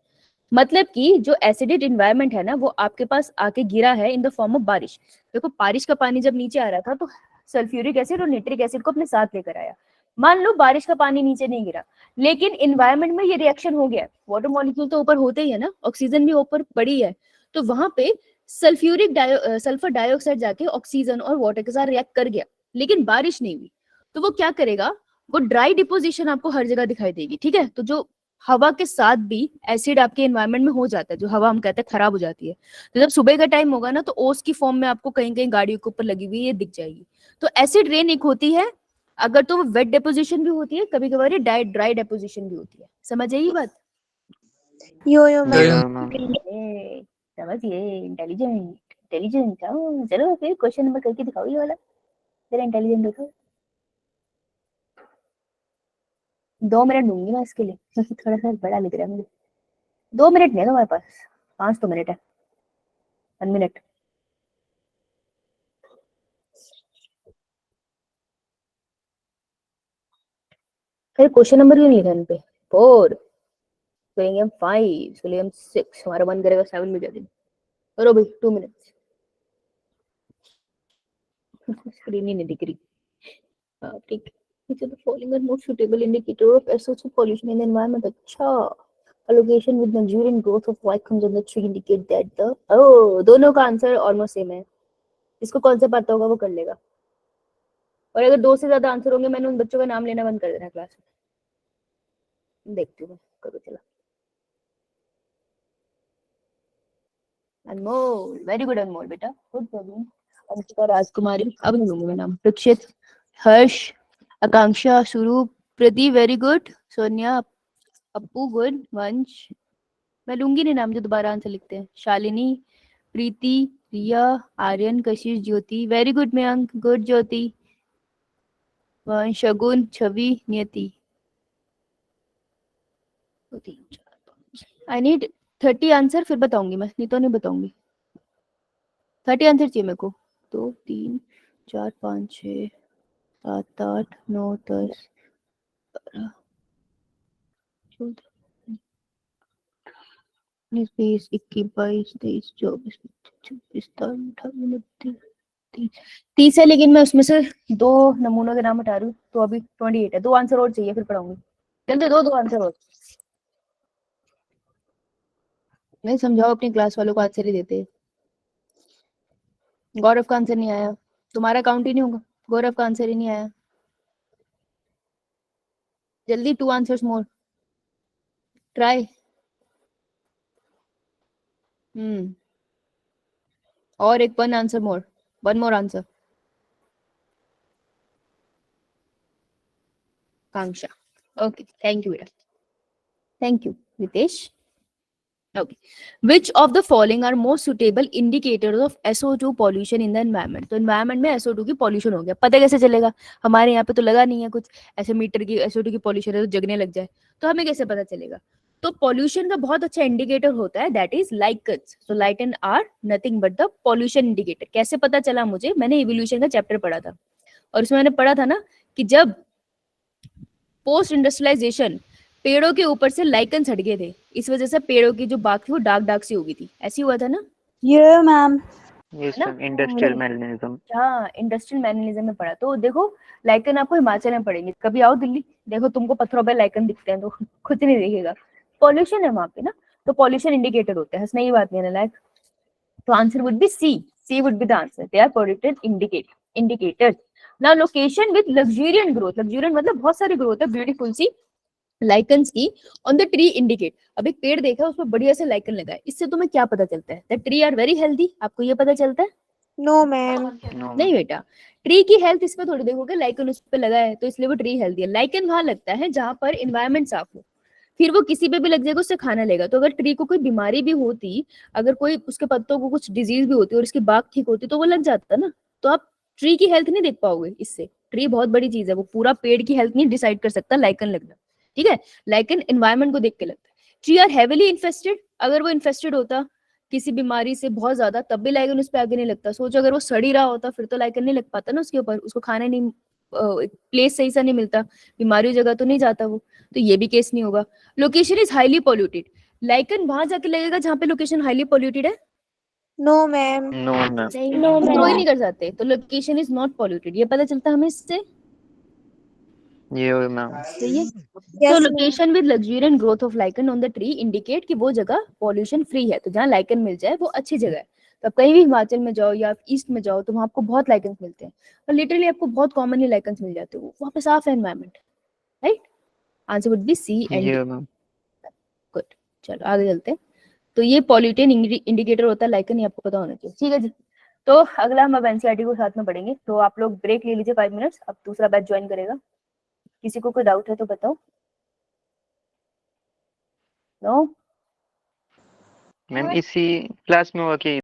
मतलब कि जो एसिडिक एनवायरनमेंट है ना, वो आपके पास आके गिरा है इन द फॉर्म ऑफ बारिश। देखो, बारिश का पानी जब नीचे आ रहा था तो सल्फ्यूरिक एसिड और नाइट्रिक एसिड को अपने साथ लेकर आया। मान लो बारिश का पानी नीचे नहीं गिरा, लेकिन इन्वायरमेंट में ये रिएक्शन हो गया। वाटर मॉलिक्यूल तो ऊपर होते ही है ना, ऑक्सीजन भी ऊपर पड़ी है, तो वहां पे सल्फर डाइऑक्साइड जाके ऑक्सीजन और वाटर के साथ रिएक्ट कर गया, लेकिन बारिश नहीं हुई। तो वो क्या करेगा? वो ड्राई डिपोजिशन आपको हर जगह दिखाई देगी, ठीक है। तो जो हवा के साथ भी एसिड आपके एनवायरनमेंट में हो जाता है, जो हवा हम कहते हैं खराब हो जाती है, तो जब सुबह का टाइम होगा ना, तो ओस की फॉर्म में आपको कहीं कहीं गाड़ियों के ऊपर लगी हुई ये दिख जाएगी। तो एसिड रेन एक होती है, अगर तो वो वेट डिपोजिशन भी होती है, कभी कभार ये ड्राई डिपोजिशन भी होती है। समझ आई बात? यो समझिए, इंटेलिजेंट। चलो फिर क्वेश्चन नंबर करके दिखाओ ये वाला, जरा इंटेलिजेंट देखो। 2 मिनट दूंगी मैं इसके लिए, क्योंकि थोड़ा सा बड़ा लग रहा है मुझे। 2 मिनट नहीं है तुम्हारे पास, 5 तो मिनट है। 1 मिनट। फिर क्वेश्चन नंबर क्यों नहीं लिखा इन पे? 4, इसको लेंगे हम 5, इसको लेंगे हम 6, हमारा मन करेगा 7 में जाते। करो भाई, 2 मिनट। स्क्रीन ही नहीं दिख रही, ठीक है। which of the following are most suitable indicator of SO2 pollution in the environment? अच्छा, allocation with luxuriant growth of white comes on the tree indicate that the दोनों का आंसर ऑलमोस्ट सेम है। इसको कौन सा पता होगा वो कर लेगा, और अगर 2 से ज्यादा आंसर होंगे, मैंने उन बच्चों का नाम लेना बंद कर देना क्लास में। देखती हूँ, करो चला। अनमोल, वेरी गुड अनमोल बेटा, गुड प्रॉब्लम। अंशिका राजकुमारी, अब नहीं लूंगी मैं नाम। प्रक्षित, हर्ष, आकांक्षा, स्वरूप, प्रदीप, वेरी गुड। सोनिया, अपू, गुड। वंश, मैं लूंगी नहीं नाम जो दोबारा आंसर लिखते हैं। शालिनी, प्रीति, रिया, आर्यन, कशिश, ज्योति, वेरी गुड। मयंक, गुड। ज्योति, वंश, शगुन, छवि, नियति। आई नीड 30 आंसर फिर बताऊंगी मैं, नहीं तो नहीं बताऊंगी। 30 आंसर चाहिए मेरे को। 2 3 4 5 6 7 8 9 10 12 14 19 20 21 22 23 24 26 27 28 29 30 है, लेकिन मैं उसमें से 2 नमूनों के नाम हटा रही हूँ, तो अभी 28 है। 2 आंसर और चाहिए फिर पढ़ाऊंगी। जल्दी दो आंसर और। नहीं समझाओ अपनी क्लास वालों को, आंसर ही देते। गौरव का आंसर नहीं आया, तुम्हारा काउंट ही नहीं होगा। गौरव का आंसर ही नहीं आया। जल्दी 2 आंसर्स मोर, ट्राई। और एक 1 answer more, 1 more answer. Kanksha, okay thank you बेटा, thank you Ritesh. Okay. Which of the following are most suitable indicators of SO2 pollution in the environment? तो environment में SO2 की pollution हो गया, पता कैसे चलेगा? हमारे यहाँ पे तो लगा नहीं है कुछ ऐसे मीटर की SO2 की pollution है तो जगने लग जाए, तो हमें कैसे पता चलेगा? तो pollution का बहुत अच्छा इंडिकेटर होता है, that is lichens. So lichens are nothing but the pollution indicator. कैसे पता चला मुझे? मैंने evolution का चैप्टर पढ़ा था और उसमें मैंने पढ़ा था ना कि जब पोस्ट इंडस्ट्रियलाइजेशन पेड़ों के ऊपर से लाइकन्स हट गए थे, इस वजह से पेड़ों की जो बाग थी वो डार्क डार्क सी हो गई थी। ऐसी हुआ था ना? Yeah, ma'am. यस ना? Ma'am, industrial melanism. हाँ, इंडस्ट्रियल मैननिज्म में पढ़ा। तो देखो लाइकन आपको हिमाचल में पढ़ेंगे, कभी आओ दिल्ली देखो तुमको पत्थरों पे लाइकन दिखते हैं तो कुछ नहीं दिखेगा, पॉल्यूशन है वहां पे ना। तो पॉल्यूशन इंडिकेटर होते हैं, हंसने की बात नहीं है लाइक। तो answer would be C would be the answer. They are polluted indicators. Now location with luxuriant growth, luxuriant मतलब बहुत सारी ग्रोथ है, ब्यूटीफुल सी लाइकन्स की ऑन द ट्री इंडिकेट। अब एक पेड़ देखा उसमें बढ़िया से लाइकन लगा है, इससे तुम्हें क्या पता चलता है? That tree are very healthy, आपको ये पता चलता है? No, ma'am. नहीं बेटा, ट्री की हेल्थ इस पे थोड़ी देखोगे, लाइकन उस पे लगा है तो इसलिए वो ट्री हेल्दी है। लाइकन वहां लगता है जहां पर एनवायरनमेंट साफ हो, फिर वो किसी पे भी लग जाएगा, उससे खाना लेगा। तो अगर ट्री को कोई बीमारी भी होती, अगर कोई उसके पत्तों को कुछ डिजीज भी होती और उसकी बाग ठीक होती तो वो लग जाता ना। तो आप ट्री की हेल्थ नहीं देख पाओगे इससे। ट्री बहुत बड़ी चीज है, वो पूरा पेड़ की हेल्थ नहीं डिसाइड कर सकता लाइकन लगना, ठीक है? लाइकन एनवायरनमेंट को देख के लगता है। ट्री आर हेविली इन्फेस्टेड, अगर वो इन्फेस्टेड होता किसी बीमारी से बहुत ज्यादा तब भी लाइकन उस पर आगे नहीं लगता। सोचो अगर वो सड़ी रहा होता फिर तो लाइकन नहीं लग पाता ना उसके ऊपर, उसको खाना नहीं, प्लेस सही सा नहीं मिलता, बीमारी जगह तो नहीं जाता वो, तो ये भी केस नहीं होगा। Location is highly polluted, lichen वहां जाके लगेगा जहाँ पे लोकेशन हाईली पॉल्यूटेड है। No, ma'am. No ma'am. नहीं, No, ग्रो ही ma'am. नहीं कर जाते, तो लोकेशन इज नॉट पॉल्यूटेड, ये पता चलता हमें इससे। ये मैम। सही है। तो Yes, ma'am. Location with luxuriant growth of lichen on the tree indicate कि वो जगह पॉल्यूशन फ्री है, तो जहाँ लाइकन मिल जाए वो अच्छी जगह है। तो आप कहीं भी हिमाचल में जाओ या ईस्ट में जाओ तो वहाँ आपको बहुत लाइकन्स मिलते हैं, और लिटरली आपको बहुत कॉमनली लाइकन्स मिल जाते हैं, वहाँ पे साफ है environment, right? Answer would be C and D. ये मैम। गुड, चलो आगे चलते हैं। तो ये पॉल्यूटेन इंडिकेटर होता है लाइकन, ये आपको पता होना चाहिए, ठीक है जी। तो अगला हम अब एनसीईआरटी को साथ में पढ़ेंगे, तो आप लोग ब्रेक ले लीजिए 5 मिनट्स, अब दूसरा बैच ज्वाइन करेगा। किसी को कोई डाउट है तो बताओ। नो मैम इसी क्लास में हुआ कि